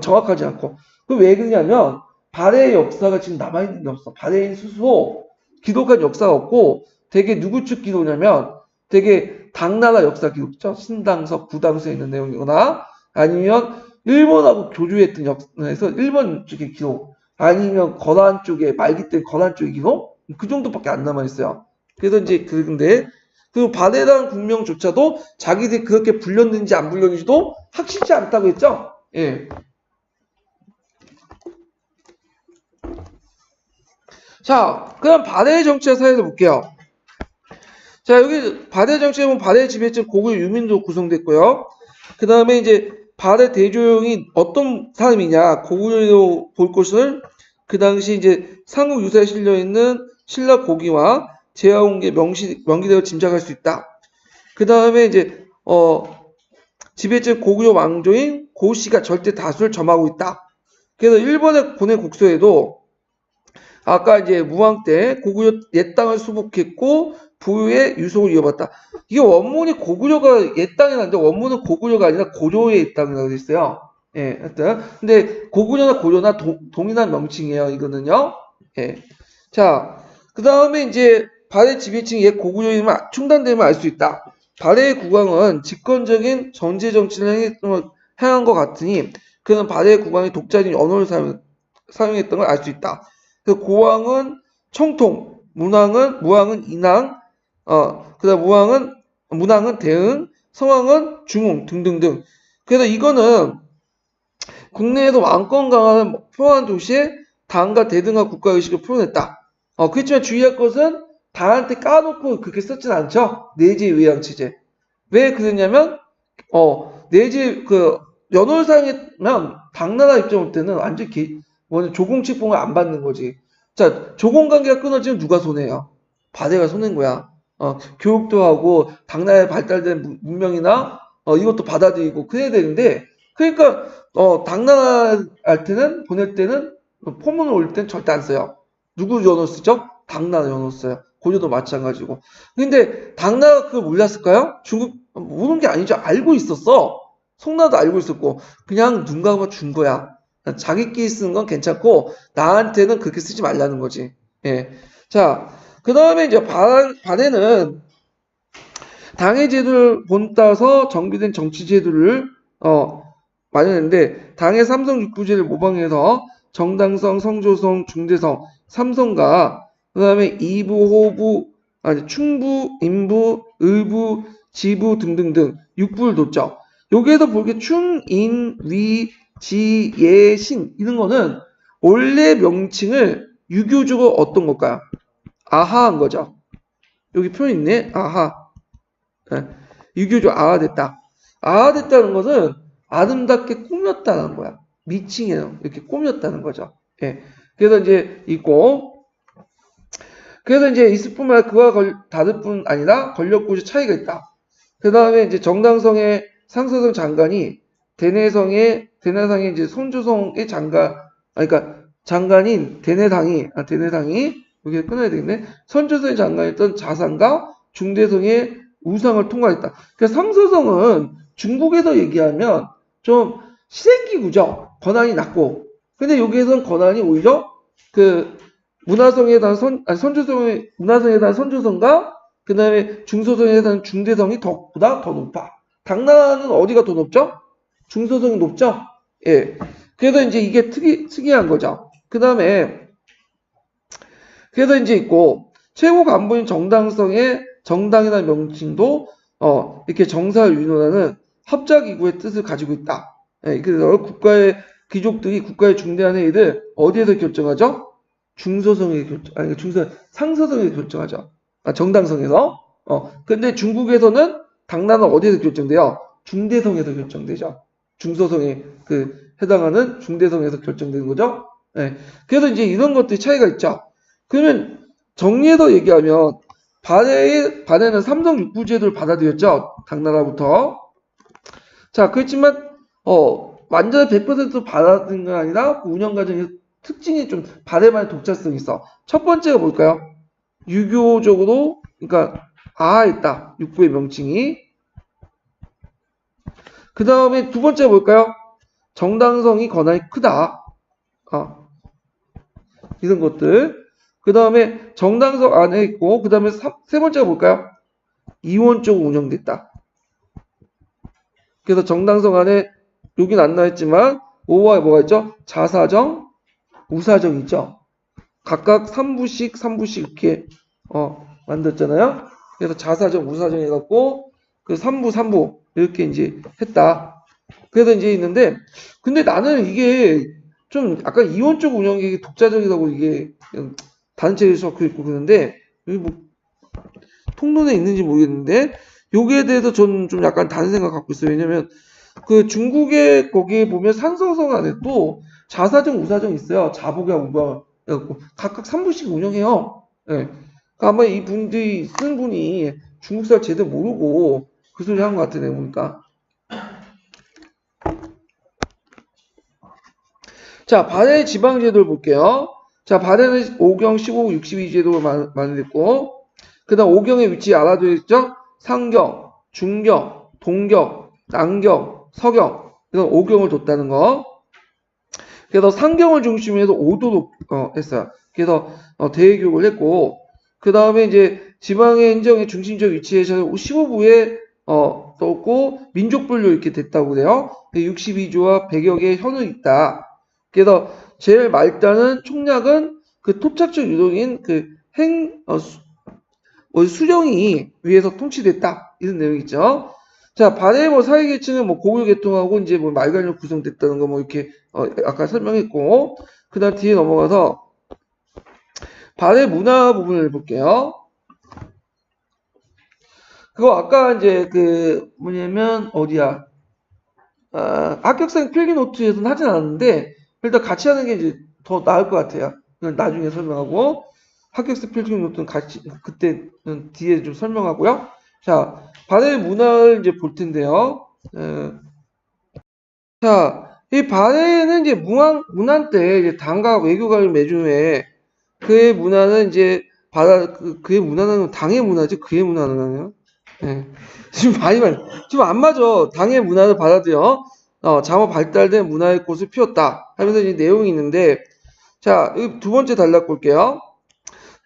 정확하지 않고 그 왜 그러냐면 발해의 역사가 지금 남아있는 게 없어. 발해인 스스로 기록한 역사가 없고 되게 누구 쪽 기록이냐면 되게 당나라 역사 기록이죠. 신당서, 구당서에 있는 내용이거나 아니면 일본하고 교류했던 역사에서 일본 쪽의 기록 아니면 거란 쪽에 말기 때 거란 쪽의 기록 그 정도밖에 안 남아있어요. 그래서 이제 그런데 그 발해라는 국명조차도 자기들이 그렇게 불렸는지 안 불렸는지도 확실치 않다고 했죠. 예. 자, 그럼 발해의 정치와 사회를 볼게요. 자, 여기 발해 정치에 보면 발해 지배층 고구려 유민으로 구성됐고요. 그 다음에 이제 발해 대조영이 어떤 사람이냐, 고구려로 볼 것을 그 당시 이제 삼국 유사에 실려 있는 신라 고기와 제하홍계 명기대로 짐작할 수 있다. 그 다음에 이제 지배층 고구려 왕조인 고씨가 절대 다수를 점하고 있다. 그래서 일본의 고뇌 국서에도 아까 이제 무왕 때 고구려 옛 땅을 수복했고 부유의 유속을 이어봤다. 이게 원문이 고구려가 옛 땅이 나는데 원문은 고구려가 아니라 고려의 옛 땅이라고 돼 있어요. 예, 하여튼 근데 고구려나 고려나 동일한 명칭이에요. 이거는요. 예. 자, 그 다음에 이제 발해 지배층이 옛 고구려임을 충당됨을 알 수 있다. 발해의 국왕은 집권적인 전제 정치를 행한 것 같으니 그는 발해의 국왕이 독자적인 언어를 사용했던 걸 알 수 있다. 그 고왕은 청통, 무왕은 인왕, 그다음 문왕은 대응, 성왕은 중흥 등등등. 그래서 이거는 국내에도 왕권 강화를 표한 도시에 당과 대등한 국가의식을 풀어냈다. 그렇지만 주의할 것은 당한테 까놓고 그렇게 썼진 않죠. 내재 외양체제. 왜 그러냐면 내재 연월상이면 당나라 입장 때는 완전 조공칙봉을 안 받는 거지. 자, 조공관계가 끊어지면 누가 손해요? 발해가 손해인 거야. 교육도 하고 당나라에 발달된 문명이나 이것도 받아들이고 그래야 되는데 그러니까 당나라한테는 보낼 때는 포문을 올릴 때는 절대 안 써요. 누구 연호 쓰죠? 당나라 연호 써요. 고려도 마찬가지고. 근데 당나라가 그걸 몰랐을까요? 중국 모르는 게 아니죠. 알고 있었어. 송나라도 알고 있었고 그냥 눈 감아 준 거야. 자기끼리 쓰는 건 괜찮고 나한테는 그렇게 쓰지 말라는 거지. 예. 자, 그 다음에 이제 발해는 당의 제도를 본따서 정비된 정치 제도를 마련했는데 당의 삼성 육부제를 모방해서 정당성, 성조성, 중대성 삼성가, 그 다음에 이부, 호부, 아니, 충부, 인부, 의부, 지부 등등등 6부를 뒀죠. 여기에서 보게 충, 인, 위, 지, 예, 신 이런 거는 원래 명칭을 유교적으로 어떤 걸까요? 아하한 거죠. 여기 표현 있네. 아하. 네. 유교적 아하됐다. 아하됐다는 것은 아름답게 꾸몄다는 거야. 미칭이에요. 이렇게 꾸몄다는 거죠. 예. 그래서 이제 있고, 그래서 이제 있을 뿐만 아니라 그와 다를 뿐 아니라 권력구조 차이가 있다. 그 다음에 이제 정당성의 상서성 장관이 대내성의 이제 손조성의 장관, 그러니까 장관인 대내상이 여기 끊어야 되겠네. 선조성의 장관이었던 자상과 중대성의 우상을 통과했다. 그러니까 상서성은 중국에서 얘기하면 좀 시생기구죠. 권한이 낮고. 근데 여기에서는 권한이 오히려 그 문화성에 대한 문화성에 대한 선조성과 그 다음에 중소성에 대한 중대성이 보다 더 높아. 당나라는 어디가 더 높죠? 중소성이 높죠? 예. 그래서 이제 이게 특이한 거죠. 그 다음에, 그래서 이제 있고, 최고 간부인 정당이라는 명칭도, 이렇게 정사를 유인하는 합작이구의 뜻을 가지고 있다. 예. 그래서 귀족들이 국가의 중대한 회의를 어디에서 결정하죠? 상서성에서 결정하죠. 정당성에서. 근데 중국에서는 당나라는 어디에서 결정돼요? 중대성에서 결정되죠. 중소성에 해당하는 중대성에서 결정되는 거죠. 네. 그래서 이제 이런 것들이 차이가 있죠. 그러면 정리해서 얘기하면 발해는 삼성 육부제도를 받아들였죠. 당나라부터. 자, 그렇지만 완전히 100% 받아들인 건 아니라 그 운영 과정에서 특징이 좀 발해만의 독자성이 있어. 첫 번째가 뭘까요? 유교적으로 그러니까 있다. 육부의 명칭이. 그 다음에 두 번째가 뭘까요? 정당성이 권한이 크다. 이런 것들. 그 다음에 정당성 안에 있고 그 다음에 세 번째가 뭘까요? 이원적으로 운영됐다. 그래서 정당성 안에 여긴 안 나와있지만 5화에 뭐가 있죠? 자사정, 우사정 있죠? 각각 3부씩 이렇게 만들었잖아요. 그래서 자사정, 우사정 해갖고 그 3부 이렇게 이제 했다. 그래서 이제 있는데 근데 나는 이게 좀 약간 이원적 운영이 독자적이라고 이게 단체에서 적혀 있고 그러는데 여기 뭐 통론에 있는지 모르겠는데 여기에 대해서 저는 좀 약간 다른 생각 갖고 있어요. 왜냐면 그 중국의 거기에 보면 상서성 안에 또 자사정, 우사정 있어요. 자복이야 우방 해갖고 각각 3부씩 운영해요. 네. 아마 이 분들이 쓴 분이 중국사를 제대로 모르고 그 소리 한 것 같아, 내가 보니까. 자, 발해 지방제도를 볼게요. 자, 발해는 5경, 15, 62제도가 마련됐고, 그 다음 5경의 위치 알아둬야 있죠? 상경, 중경, 동경, 남경, 서경. 이런 5경을 뒀다는 거. 그래서 상경을 중심으로 해서 5도로 했어요. 그래서 대외교육을 했고, 그 다음에 이제 지방의 행정의 중심적 위치에서 15부에 떴고 민족분류 이렇게 됐다고 그래요. 62조와 100여 개의 현을 있다. 그래서 제일 말단은 총략은 그 토착적 유동인 수령이 위에서 통치됐다. 이런 내용이 있죠. 자, 발해 사회계층은 고유계통하고 이제 말관료 구성됐다는 거 이렇게 아까 설명했고, 그 다음 뒤에 넘어가서 발해 문화 부분을 볼게요. 그거 아까 이제 어디야? 합격생 필기노트에서는 하진 않았는데 일단 같이 하는 게 이제 더 나을 것 같아요. 그건 나중에 설명하고 합격생 필기노트는 같이 그때는 뒤에 좀 설명하고요. 자, 발해 문화를 이제 볼 텐데요. 자, 이 발해는 이제 문안 때 이제 당과 외교관을 매주에 그의 문화는 이제 그의 문화는 당의 문화지 그의 문화는 아니에요. 네. 지금 안 맞아. 당의 문화를 받아들여 장어 발달된 문화의 꽃을 피웠다 하면서 이제 내용이 있는데 자, 두 번째 단락 볼게요.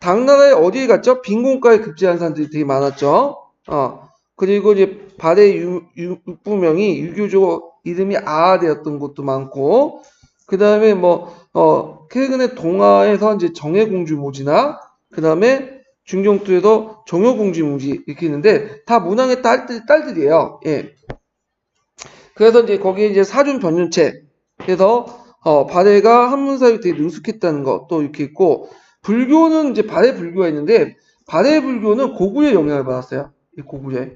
당나라에 어디에 갔죠? 빈곤가에 급제한 사람들이 되게 많았죠. 그리고 이제 발해 육부명이 유교적 이름이 아하되었던 곳도 많고 그 다음에 최근에 동화에서 이제 정해공주 모지나, 그 다음에 중경투에도 정효공주 모지 이렇게 있는데, 다 문왕의 딸들이에요. 예. 그래서 이제 거기에 이제 사준 변륜체. 그래서, 발해가 한문사에 되게 능숙했다는 거 또 이렇게 있고, 불교는 이제 발해 불교가 있는데, 발해 불교는 고구려의 영향을 받았어요. 이 고구려에.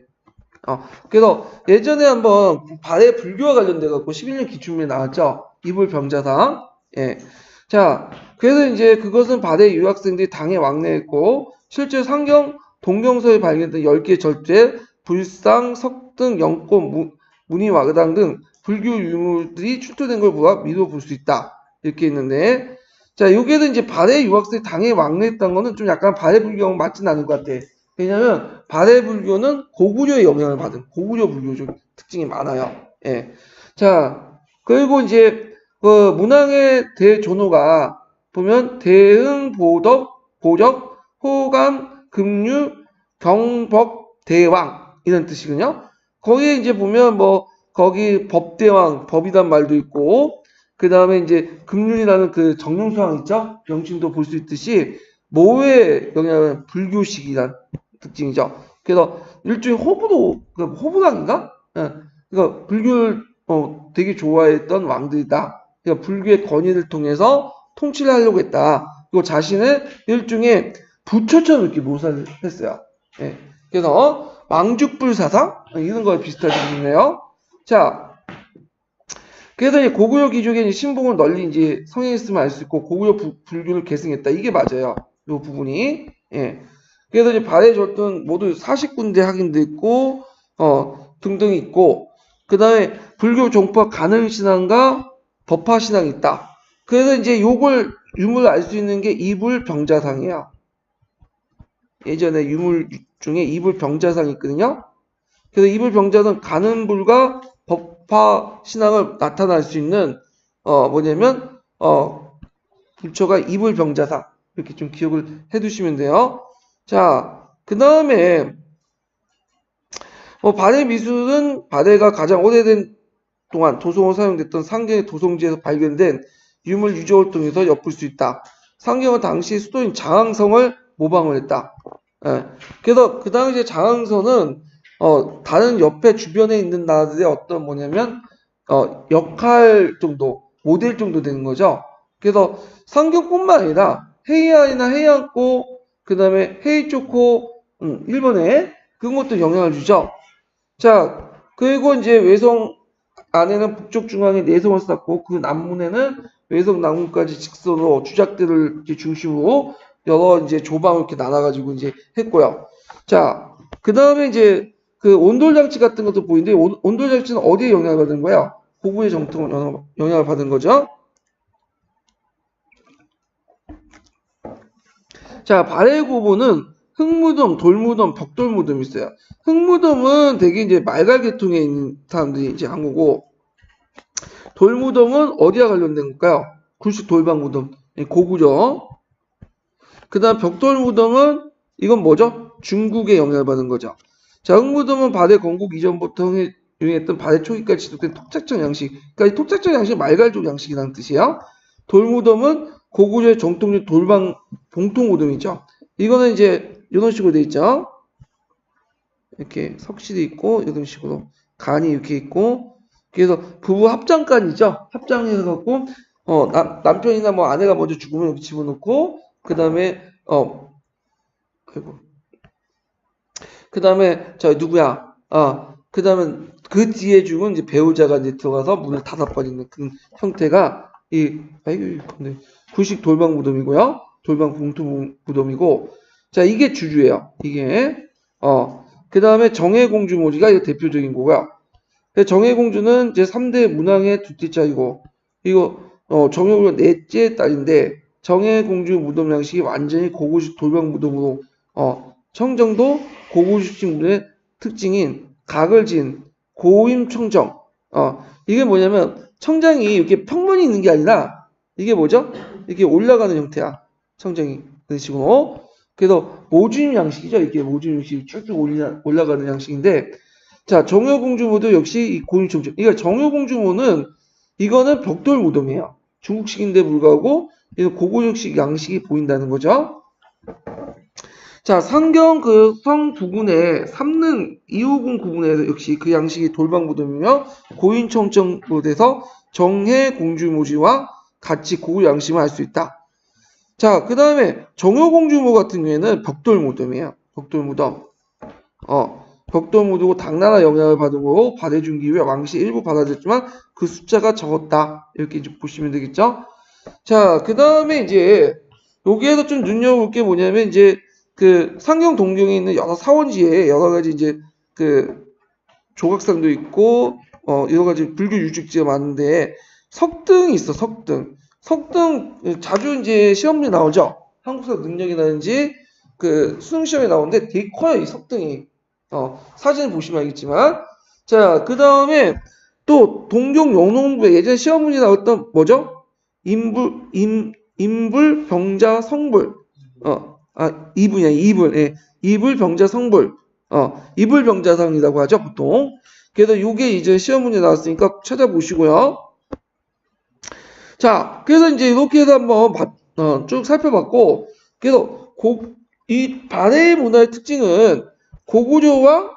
그래서 예전에 한번 발해 불교와 관련돼 갖고 11년 기춘문에 나왔죠. 이불병자상. 예. 자, 그래서 이제 그것은 발해 유학생들이 당에 왕래했고, 실제 상경 동경서에 발견된 10개의 절제, 불상, 석등, 영꽃, 문의와그당 등 불교 유물들이 출토된 걸 보아 미루어 볼 수 있다. 이렇게 있는데, 자, 여기에도 이제 발해 유학생이 당에 왕래했다는 거는 좀 약간 발해 불교하고 맞진 않은 것 같아. 왜냐면 발해 불교는 고구려의 영향을 받은 고구려 불교적 특징이 많아요. 예. 자, 그리고 이제 그 문왕의 대존호가 보면 대흥, 보적, 호감, 금류, 경복, 대왕 이런 뜻이거든요. 거기에 이제 보면 거기 법대왕, 법이란 말도 있고, 그 다음에 이제 금륜이라는 그 정령수왕 있죠? 명칭도 볼 수 있듯이 모의 영향은 불교식이란 특징이죠. 그래서 일종의 호부당인가? 예. 그러니까 불교를 되게 좋아했던 왕들이다. 그러니까 불교의 권위를 통해서 통치를 하려고 했다. 그리고 자신을 일종의 부처처럼 이렇게 묘사를 했어요. 예. 그래서 왕죽불 사상 이런 거에 비슷하게 생겼네요. 자, 그래서 이제 고구려 귀족의 신봉을 널리 이제 성행했으면 알 수 있고 고구려 불교를 계승했다. 이게 맞아요. 이 부분이. 예. 그래서 이제 발해 절도는 모두 40군데 학인도 있고 등등이 있고, 그 다음에 불교 종파 가능신앙과 법화신앙이 있다. 그래서 이제 요걸 유물을 알 수 있는 게 이불병자상이에요. 예전에 유물 중에 이불병자상이 있거든요. 그래서 이불병자는 가능불과 법화신앙을 나타날 수 있는 뭐냐면 불처가 이불병자상 이렇게 좀 기억을 해두시면 돼요. 자, 그 다음에 발해 미술은 발해가 가장 오래된 동안 도성으로 사용됐던 상경의 도성지에서 발견된 유물 유적을 통해서 엿볼 수 있다. 상경은 당시 수도인 장항성을 모방을 했다. 예. 그래서 그 당시에 장항성은 다른 옆에 주변에 있는 나라들의 어떤 뭐냐면 역할 정도, 모델 정도 되는 거죠. 그래서 상경뿐만 아니라 헤이안이나 헤이안코, 그 다음에 헤이초코, 일본에 그런 것도 영향을 주죠. 자, 그리고 이제 외성 안에는 북쪽 중앙에 내성을 쌓고 그 남문에는 외성 남문까지 직선으로 주작들을 이렇게 중심으로 여러 이제 조방을 이렇게 나눠가지고 이제 했고요. 자, 그 다음에 이제 그 온돌장치 같은 것도 보이는데 온돌장치는 어디에 영향을 받은 거예요? 고구의 정통을 영향을 받은 거죠. 자, 발해고보는 흙무덤, 돌무덤, 벽돌무덤이 있어요. 흙무덤은 되게 이제 말갈 계통에 있는 사람들이 이제 한 거고, 돌무덤은 어디와 관련된 걸까요? 굴식 돌방무덤, 고구려. 그 다음 벽돌무덤은 이건 뭐죠? 중국의 영향을 받은 거죠. 자, 흙무덤은 발해 건국 이전부터 유행했던 발해 초기까지 지속된 톡착적 양식. 그러니까 이 톡착적 양식이 말갈족 양식이라는 뜻이에요. 돌무덤은 고구려의 정통적 돌방 봉통무덤이죠. 이거는 이제 이런 식으로 돼 있죠. 이렇게 석실이 있고 이런 식으로 간이 이렇게 있고, 그래서 부부 합장간이죠. 합장해서 갖고 남편이나 뭐 아내가 먼저 죽으면 이렇게 집어넣고, 그 다음에 그 다음에 저 누구야? 그 다음에 그 뒤에 죽은 이제 배우자가 이제 들어가서 문을 닫아버리는 그런 형태가 근데 구식 돌방 무덤이고요. 돌방 봉투 무덤이고, 자, 이게 주주예요. 이게 그 다음에 정해공주 모지가 이거 대표적인 거고요. 정해공주는 제 3대 문왕의 둘째 짝이고, 이거 정해공주 넷째 딸인데, 정해공주 무덤 양식이 완전히 고구식 돌방 무덤으로 청정도 고구식 무덤의 특징인 각을 지은 고임 청정. 이게 뭐냐면 청장이 이렇게 평면이 있는 게 아니라 이게 뭐죠? 이렇게 올라가는 형태야. 청정이 그런 식으로. 그래서 모주임 양식이죠. 이렇게 모주임 양식이 쭉쭉 올라가는 양식인데, 자, 정효공주모도 역시 이 고임 청정. 그러니까 정효공주모는 이거는 벽돌 무덤이에요. 중국식인데 불구하고 이런 고구려식 양식이 보인다는 거죠. 자, 상경 그 성 부근에 삼릉 250 구분에서 역시 그 양식이 돌방무덤이며 고인청정못에서 정해 공주모지와 같이 고구 양식을 알 수 있다. 자, 그 다음에 정효공주모 같은 경우에는 벽돌무덤이에요. 벽돌무덤. 벽돌무덤이고 당나라 영향을 받은 거고 발해준 기후에 왕시 일부 받아들였지만 그 숫자가 적었다. 이렇게 이제 보시면 되겠죠. 자, 그 다음에 이제 여기에서 좀 눈여볼 게 뭐냐면 이제 그 상경 동경에 있는 여러 사원지에 여러 가지 이제 그 조각상도 있고 여러 가지 불교 유적지가 많은데 석등이 있어. 석등 자주 이제 시험 문제 나오죠. 한국사 능력이라든지 그 수능 시험에 나오는데 되게 커요. 이 석등이. 사진을 보시면 알겠지만 자, 그 다음에 또 동경 영농부에 예전에 시험 문제 나왔던 뭐죠? 인불 병자 성불. 이불이야, 이불. 예. 이불 병자 성불. 이불 병자상이라고 하죠, 보통. 그래서 요게 이제 시험 문제 나왔으니까 찾아보시고요. 자, 그래서 이제 이렇게 해서 한번 쭉 살펴봤고, 그래서 이 발해 문화의 특징은 고구려와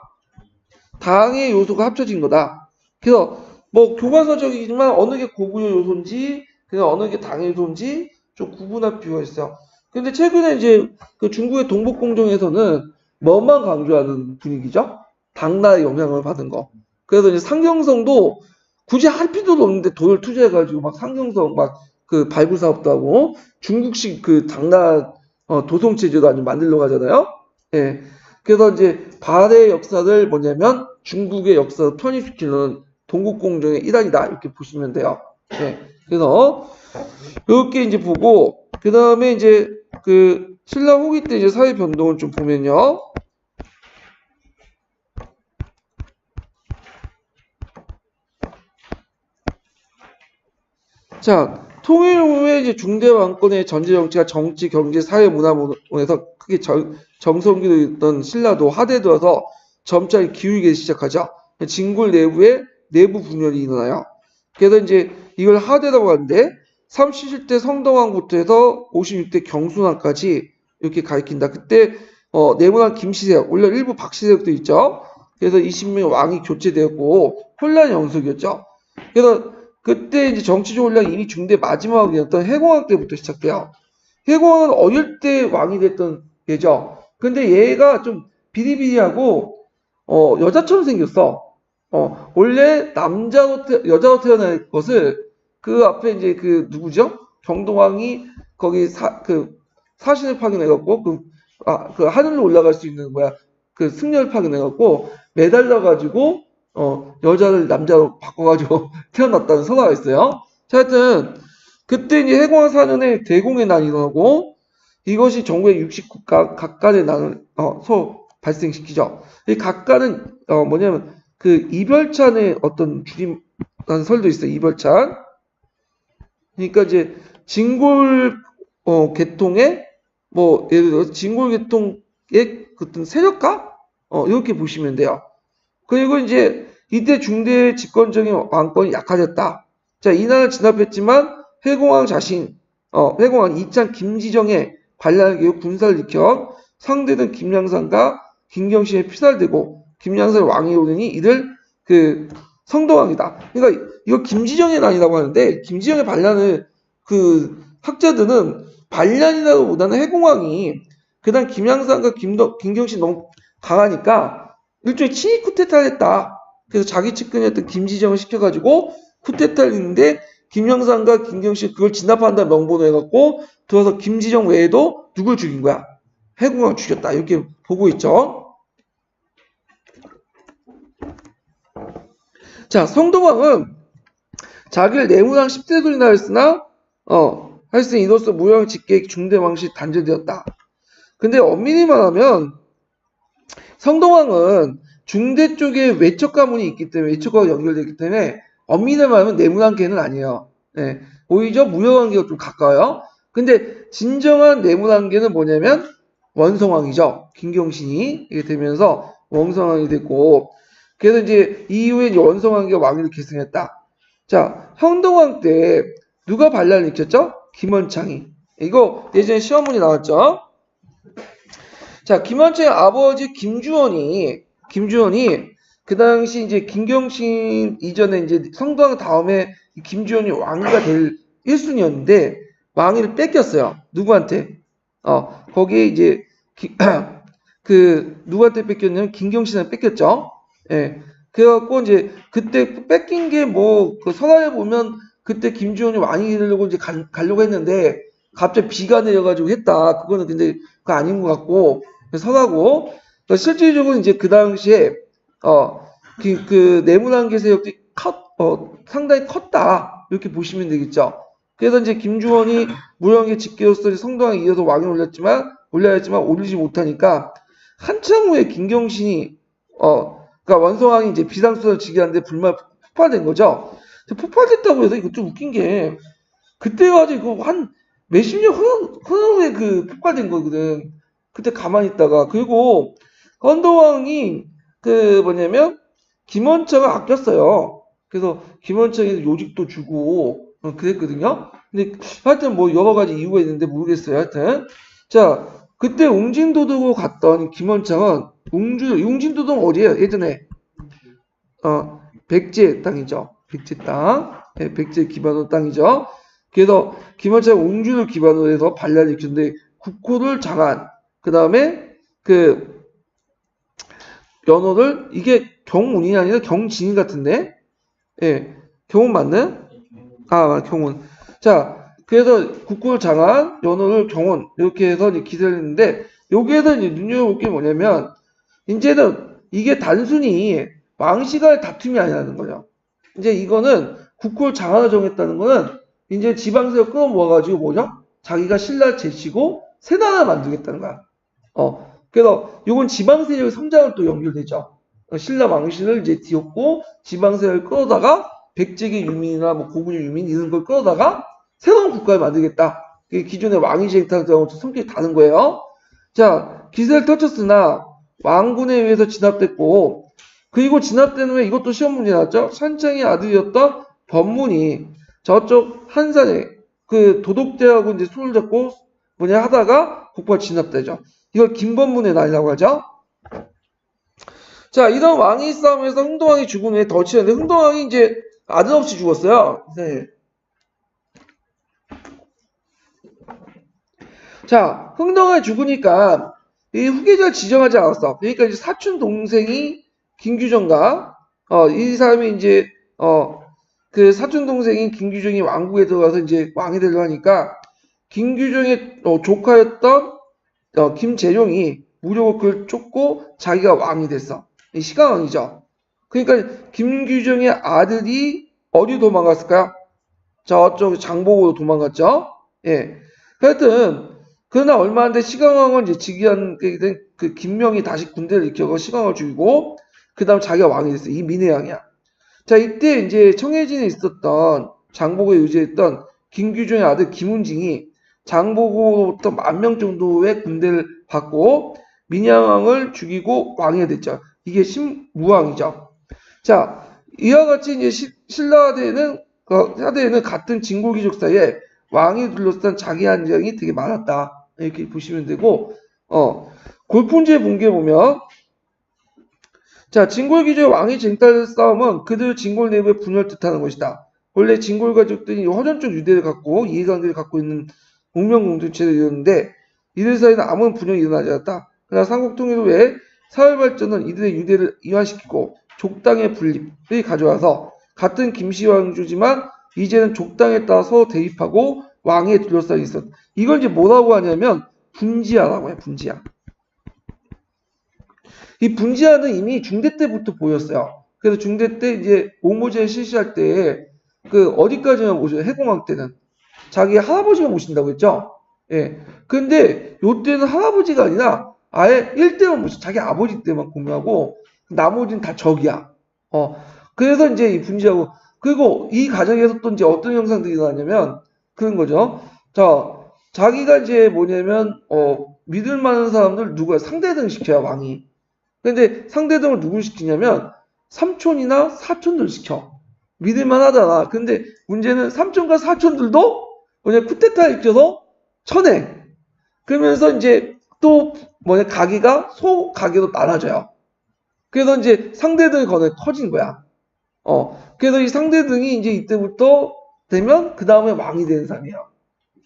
당의 요소가 합쳐진 거다. 그래서 뭐 교과서적이지만 어느 게 고구려 요소인지, 그냥 어느 게 당의 요소인지 좀 구분할 필요가 있어요. 근데 최근에 이제 그 중국의 동북공정에서는 뭐만 강조하는 분위기죠? 당나라의 영향을 받은 거. 그래서 이제 상경성도 굳이 할 필요도 없는데 돈을 투자해가지고 막 상경성 막 그 발굴 사업도 하고 중국식 그 당나라 도성 체제도 아주 만들려고 하잖아요. 예. 그래서 이제 발해의 역사를 뭐냐면 중국의 역사를 편입시키는 동국공정의 일환이다 이렇게 보시면 돼요. 예. 그래서 이렇게 이제 보고 그 다음에 이제 그 신라 후기 때 이제 사회 변동을 좀 보면요. 자, 통일 후에 이제 중대 왕권의 전제 정치가 정치, 경제, 사회, 문화에서 크게 정성기도 있던 신라도 하대되어서 점차 기울기 시작하죠. 진골 내부에 내부 분열이 일어나요. 그래서 이제 이걸 하대라고 하는데 37대 성덕왕부터 해서 56대 경순왕까지 이렇게 가리킨다. 그때 내문왕 김시세력, 원래 일부 박시세력도 있죠. 그래서 20명 왕이 교체되었고 혼란 영속이었죠. 그래서 그때 이제 정치적 혼란이 이미 중대 마지막이었던 해공왕 때부터 시작돼요. 해공왕은 어릴 때 왕이 됐던 얘죠. 근데 얘가 좀 비리비리하고 여자처럼 생겼어. 원래 여자로 태어날 것을 그 앞에 이제 그 누구죠? 경동왕이 거기 사신을 파견해갖고 그 하늘로 올라갈 수 있는 그 승려를 파견해갖고 매달려가지고 여자를 남자로 바꿔가지고 태어났다는 설화가 있어요. 자, 하여튼 그때 이제 해공왕 4년에 대공의 난이 일어나고 이것이 전국의 60국가 각간의 난을 발생시키죠. 이 각간은 뭐냐면 그 이별찬의 어떤 줄임라는 설도 있어요. 이별찬. 그러니까 이제 진골 계통의 뭐 예를 들어서 진골 계통의 어떤 세력가 이렇게 보시면 돼요. 그리고 이제 이때 중대 집권적인 왕권이 약화됐다. 자, 이날을 진압했지만 해공왕 이찬 김지정의 반란을 기후 군사를 일으켜 상대는 김양산과 김경신에 피살되고 김양산을 왕이 오르니 이들 그 성덕왕이다. 그러니까 이거 김지정의 난이라고 하는데 김지정의 반란을 그 학자들은 반란이라고보다는 해공왕이 그다음 김양산과 김경신 너무 강하니까 일종의 친위 쿠데타를 했다. 그래서 자기 측근이었던 김지정을 시켜가지고 쿠데타를 했는데 김양산과 김경신 그걸 진압한다는 명분을 해갖고 들어서 김지정 외에도 누굴 죽인 거야? 해공왕 죽였다. 이렇게 보고 있죠. 자, 성덕왕은 자기를 내무왕 10대손이나 했으나 하여튼 이로써 무형 직계 중대왕실 단절되었다. 근데 엄밀히 말하면 성덕왕은 중대 쪽에 외척 가문이 있기 때문에 외척과 연결되기 때문에 엄밀히 말하면 내무왕계는 아니에요. 네. 오히려 무형왕계가 좀 가까워요. 근데 진정한 내무왕계는 뭐냐면 원성왕이죠. 김경신이 이게 되면서 원성왕이 됐고 그래서 이제 이후에 원성왕계가 왕위를 계승했다. 자, 형동왕 때 누가 반란을 일으켰죠? 김원창이. 이거 예전에 시험문이 나왔죠? 자, 김원창의 아버지 김주원이 그 당시 이제 김경신 이전에 이제 성도왕 다음에 김주원이 왕위가 될 1순위였는데 왕위를 뺏겼어요. 누구한테? 거기에 이제 누구한테 뺏겼냐면 김경신한테 뺏겼죠. 예. 그래갖고 이제 그때 뺏긴 게 뭐 그 서가에 보면 그때 김주원이 왕이 되려고 이제 가려고 했는데 갑자기 비가 내려가지고 했다. 그거는 근데 그거 아닌 것 같고 서가고 실질적으로 이제 그 당시에 그 내문왕계 세력이 상당히 컸다 이렇게 보시면 되겠죠. 그래서 이제 김주원이 무령의 직계로서 성도왕에 이어서 왕을 올려야 했지만 오르지 못하니까 한참 후에 김경신이 그러니까 원성왕이 이제 비상수단을 즉위하는데 불만 폭발된 거죠. 폭발됐다고 해서 이거 좀 웃긴 게 그때 가지고 한 몇십 년 후에 그 폭발된 거거든. 그때 가만히 있다가 그리고 헌도왕이 그 뭐냐면 김원창을 아꼈어요. 그래서 김원창이 요직도 주고 그랬거든요. 근데 하여튼 뭐 여러 가지 이유가 있는데 모르겠어요. 하여튼 자 그때 웅진도둑으로 갔던 김원창은 웅진도둑 어디예요? 예전에 백제 땅이죠. 백제 땅. 네, 백제 기반으로 땅이죠. 그래서 김원창 웅주를 기반으로 해서 반란을 일으켰는데 국호를 장한 그 다음에 그 연호를 이게 경운이 아니라 경진이 같은데 예 경운 맞나요? 경운. 자 그래서 국호를 장한 연호를 경운 이렇게 해서 이제 기사를 했는데 여기에서 이제 눈여겨볼 게 뭐냐면 이제는 이게 단순히 왕씨간의 다툼이 아니라는 거죠. 이제 이거는 국호를 장하나 정했다는 거는 이제 지방세력 끌어모아가지고 뭐죠? 자기가 신라를 제치고 새 나라를 만들겠다는 거야. 그래서 이건 지방세력의 성장을 또 연결되죠. 신라 왕실을 이제 뒤엎고 지방세력을 끌어다가 백제계 유민이나 뭐 고분의 유민 이런 걸 끌어다가 새로운 국가를 만들겠다. 기존의 왕위 쟁탈하고 성격이 다른 거예요. 자, 기세를 터쳤으나 왕군에 의해서 진압됐고 그리고 진압된 후에 이것도 시험 문제 나왔죠. 산창의 아들이었던 법문이 저쪽 한산에 그 도독대하고 이제 손을 잡고 하다가 국가 진압되죠. 이걸 김법문의 날이라고 하죠. 자, 이런 왕위 싸움에서 흥동왕이 죽은 후에 더 치렀는데 흥동왕이 이제 아들 없이 죽었어요. 네. 자, 흥동왕이 죽으니까 이 후계자를 지정하지 않았어. 그러니까 이제 사촌 동생이 김규정과 이 사람이 이제 그 사촌 동생인 김규정이 왕국에 들어가서 이제 왕이 되려고 하니까 김규정의 조카였던 김재룡이 무력으로 그걸 쫓고 자기가 왕이 됐어. 이 시강왕이죠. 그러니까 김규정의 아들이 어디 도망갔을까요? 저쪽 장보고로 도망갔죠. 예. 하여튼 그러나 얼마 안 돼 시강왕은 이제 즉위한 그 김명이 다시 군대를 일으켜서 시강왕을 죽이고 그 다음 자기가 왕이 됐어. 이 민해왕이야. 자 이때 이제 청해진에 있었던 장보고에 의지했던 김규정의 아들 김운징이 장보고로부터 10,000명 정도의 군대를 받고 민양왕을 죽이고 왕이 됐죠. 이게 신무왕이죠. 자 이와 같이 이제 신라대에는 같은 진골귀족 사이에 왕이 둘러싼 자기 한정이 되게 많았다. 이렇게 보시면 되고 골품제 붕괴 보면 자 진골귀족의 왕위 쟁탈 싸움은 그들 진골 내부의 분열을 뜻하는 것이다. 원래 진골 가족들이 허전적 유대를 갖고 이해관계를 갖고 있는 운명 공동체를 이뤘는데 이들 사이는 아무런 분열이 일어나지 않았다. 그러나 삼국통일 후에 사회 발전은 이들의 유대를 이완시키고 족당의 분립을 가져와서 같은 김씨왕조지만 이제는 족당에 따라 서로 대립하고 왕에 둘러싸여 있었다. 이걸 이제 뭐라고 하냐면 분지하라고 해요. 분지하. 이 분지하는 이미 중대 때부터 보였어요. 그래서 중대 때 이제 옹모제를 실시할 때 그 어디까지만 모셔요? 해공왕 때는 자기 할아버지가 모신다고 했죠. 예. 근데 요때는 할아버지가 아니라 아예 1대만 모셔. 자기 아버지 때만 공유하고 나머지는 다 적이야. 그래서 이제 이 분지하고 그리고 이 과정에서 또 이제 어떤 현상들이 일어나냐면 그런 거죠. 자, 자기가 이제 뭐냐면 믿을 만한 사람들 누구야? 상대등 시켜요, 왕이. 근데 상대등을 누굴 시키냐면 삼촌이나 사촌들 시켜. 믿을만 하잖아. 근데 문제는 3촌과 4촌들도 뭐냐, 쿠데타 일으켜서 쳐내. 그러면서 이제 또 뭐냐, 가게가 소가게로 나눠져요. 그래서 이제 상대등의 권한이 커진 거야. 그래서 이 상대등이 이제 이때부터 되면 그 다음에 왕이 되는 사람이에요.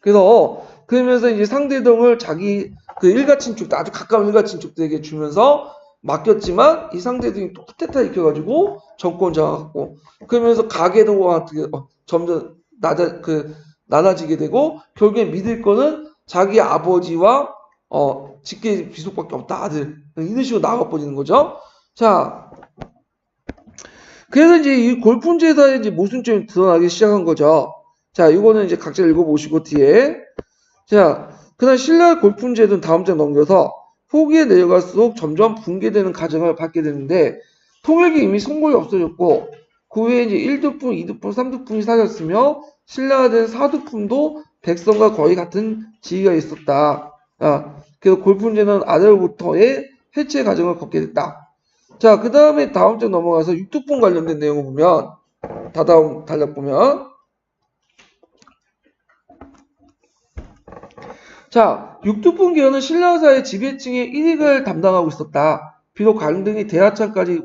그래서 그러면서 이제 상대등을 자기 그 일가친족, 아주 가까운 일가친족들에게 주면서 맡겼지만 이 상대등이 또 쿠데타 일으켜가지고 정권 장악하고, 그러면서 가계도가 점점 나눠지게 되고, 결국에 믿을 거는 자기 아버지와 직계 비속밖에 없다, 아들. 이런 식으로 나가버리는 거죠. 자, 그래서 이제 이 골품제사의 이제 모순점이 드러나기 시작한 거죠. 자, 이거는 이제 각자 읽어보시고 뒤에. 자, 그다음 신라 골품제도는 다음 장 넘겨서 후기에 내려갈수록 점점 붕괴되는 과정을 밟게 되는데, 통일이 이미 성공이 없어졌고 그 후에 이제 1두품, 2두품, 3두품이 사라졌으며 신라가 된 4두품도 백성과 거의 같은 지위가 있었다. 그래서 골품제는 아래로부터의 해체 과정을 걷게 됐다. 자, 그 다음에 다음 장 넘어가서 6두품 관련된 내용을 보면, 다다음 단락 보면, 자, 6두품 계열은 신라사의 지배층의 일익을 담당하고 있었다. 비록 간등이 대하창까지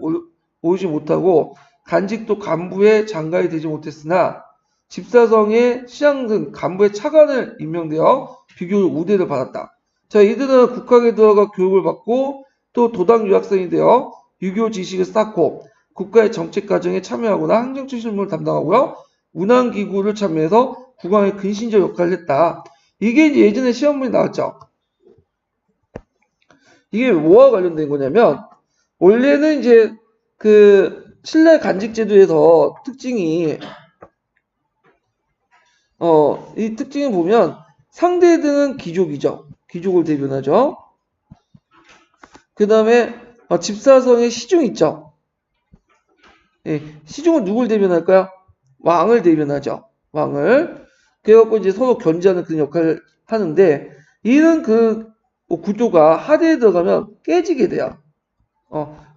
오르지 못하고 간직도 간부의 장관이 되지 못했으나 집사성의 시장 등 간부의 차관을 임명되어 비교적 우대를 받았다. 자, 이들은 국학에 들어가 교육을 받고 또 도당 유학생이 되어 유교 지식을 쌓고 국가의 정책 과정에 참여하거나 행정적 실무를 담당하고요. 문안기구를 참여해서 국왕의 근신적 역할을 했다. 이게 이제 예전에 시험문에 나왔죠. 이게 뭐와 관련된 거냐면, 원래는 이제 그 신라 간직제도에서 특징이, 이 특징을 보면 상대등은 귀족이죠. 귀족을 대변하죠. 그 다음에 집사성의 시중 있죠. 예, 시중은 누굴 대변할까요? 왕을 대변하죠. 왕을. 그래갖고 이제 서로 견제하는 그런 역할을 하는데, 이런 그 구조가 하대에 들어가면 깨지게 돼요.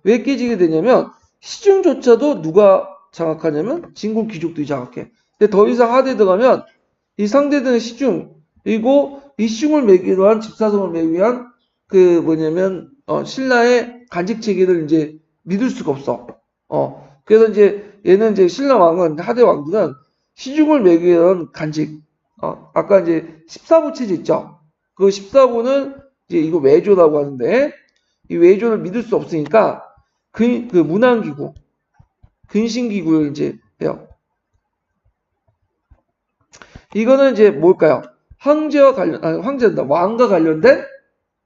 왜 깨지게 되냐면, 시중조차도 누가 장악하냐면 진골 귀족들이 장악해. 근데 더 이상 하대에 들어가면 이 상대들의 시중, 그리고 이 시중을 매기 위한, 집사성을 매기 위한 그 뭐냐면 신라의 간직 체계를 이제 믿을 수가 없어. 그래서 이제 얘는 이제 신라 왕은, 하대 왕들은 시중을 매기 위한 간직, 아까 이제 14부 체제 있죠. 그 14부는 이제 이거 외조라고 하는데, 이 외조를 믿을 수 없으니까 그 문안기구, 근신기구를 이제 해요. 이거는 이제 뭘까요? 황제다, 왕과 관련된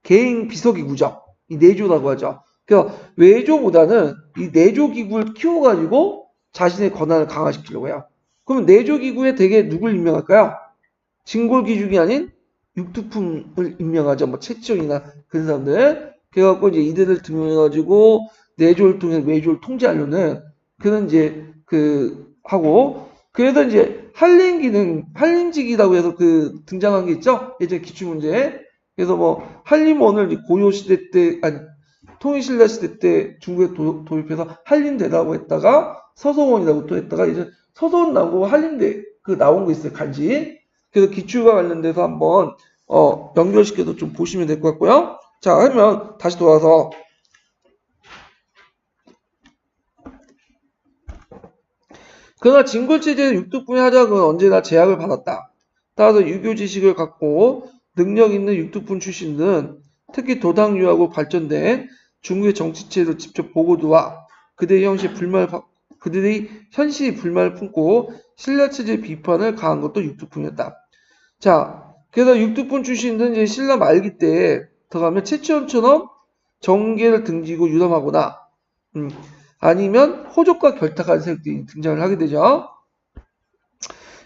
개인 비서기구죠. 이 내조라고 하죠. 그러니까 외조보다는 이 내조기구를 키워가지고 자신의 권한을 강화시키려고 해요. 그러면 내조기구에 대개 누굴 임명할까요? 진골귀족이 아닌 육두품을 임명하죠. 뭐 채치원이나 그런 사람들. 그래갖고 이제 이들을 등용해가지고 내조를 통해 외조를 통제하려는 그런 이제 하고, 그래서 이제 한림직이라고 해서 등장한 게 있죠. 예전 기출문제. 그래서 뭐 한림원을 고려시대 때, 아니 통일신라 시대 때 중국에 도입해서 한림대라고 했다가 서서원이라고 또 했다가 이제 서서원 나오고 한림대 나온 거 있어요. 간지. 그래서 기출과 관련돼서 한번 연결시켜서 좀 보시면 될 것 같고요. 자, 하면 다시 돌아서 그러나 진골체제의 육두품의 하작은 언제나 제약을 받았다. 따라서 유교 지식을 갖고 능력 있는 육두품 출신들은 특히 도당 유학으로 발전된 중국의 정치체를 직접 보고도와 그들의 현실이 불만을 품고 신라체제 비판을 가한 것도 육두품이었다. 자, 그래서 육두품 출신들은 이제 신라 말기 때에 들어가면 채치원처럼 정계를 등지고 유담하거나 아니면 호족과 결탁한 세력들이 등장을 하게 되죠.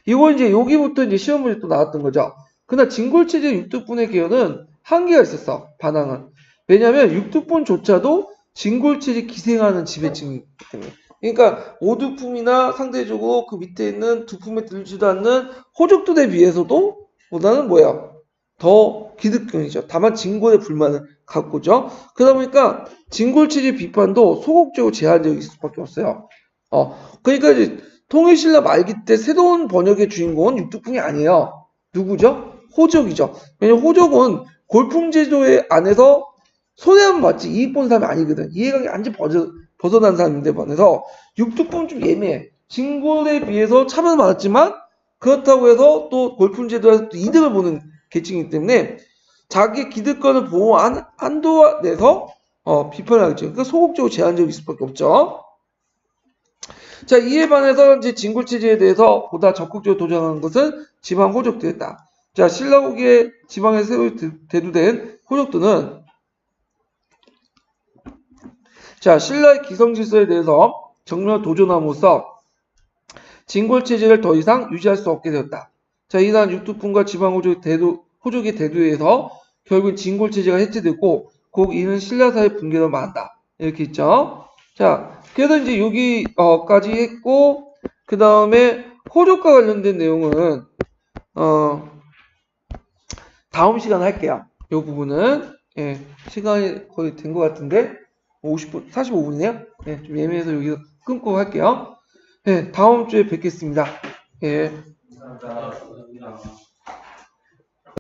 이거 이제 여기부터 이제 시험 문제 또 나왔던 거죠. 그러나 진골체제 육두분의 개헌은 한계가 있었어. 반항은. 왜냐하면 육두분조차도 진골체제 기생하는 지배층이기 때문에. 그러니까 5두품이나 상대적으로 그 밑에 있는 두품에 들지도 않는 호족들에 비해서도 보다는 뭐야? 더 기득권이죠. 다만 진골의 불만을 갖고죠. 그러다 보니까 진골체제 비판도 소극적으로 제한적일 수밖에 없어요. 그러니까 이제 통일신라 말기 때 새로운 번역의 주인공은 육두풍이 아니에요. 누구죠? 호족이죠. 왜냐면 호족은 골품제도의 안에서 손해만 받지 이익 본 사람이 아니거든. 이해관계 완전 벗어난 사람인데 반해서 육두풍은 좀 예매해. 진골에 비해서 차별은 많았지만 그렇다고 해서 또 골품제도에서 또 이득을 보는 계층이기 때문에 자기 기득권을 보호한 한도 내에서 비판을 하겠죠. 그러니까 소극적으로 제한적일 수밖에 없죠. 자, 이에 반해서 이제 진골체제에 대해서 보다 적극적으로 도전하는 것은 지방 호족들이다. 자, 신라국의 지방에 새로 대두된 호족들은 자, 신라의 기성질서에 대해서 정면 도전함으로써 진골체제를 더 이상 유지할 수 없게 되었다. 자, 이러한 육두풍과 지방 호족의 대두에서 결국 진골체제가 해체되고 곧 이는 신라사의 붕괴로 말한다. 이렇게 있죠. 자, 그래서 이제 여기까지 했고 그 다음에 호족과 관련된 내용은 다음 시간에 할게요. 이 부분은 예, 시간이 거의 된 것 같은데 50분, 45분이네요. 예, 좀 예매해서 여기서 끊고 할게요. 예, 다음 주에 뵙겠습니다. 예. 감사합니다.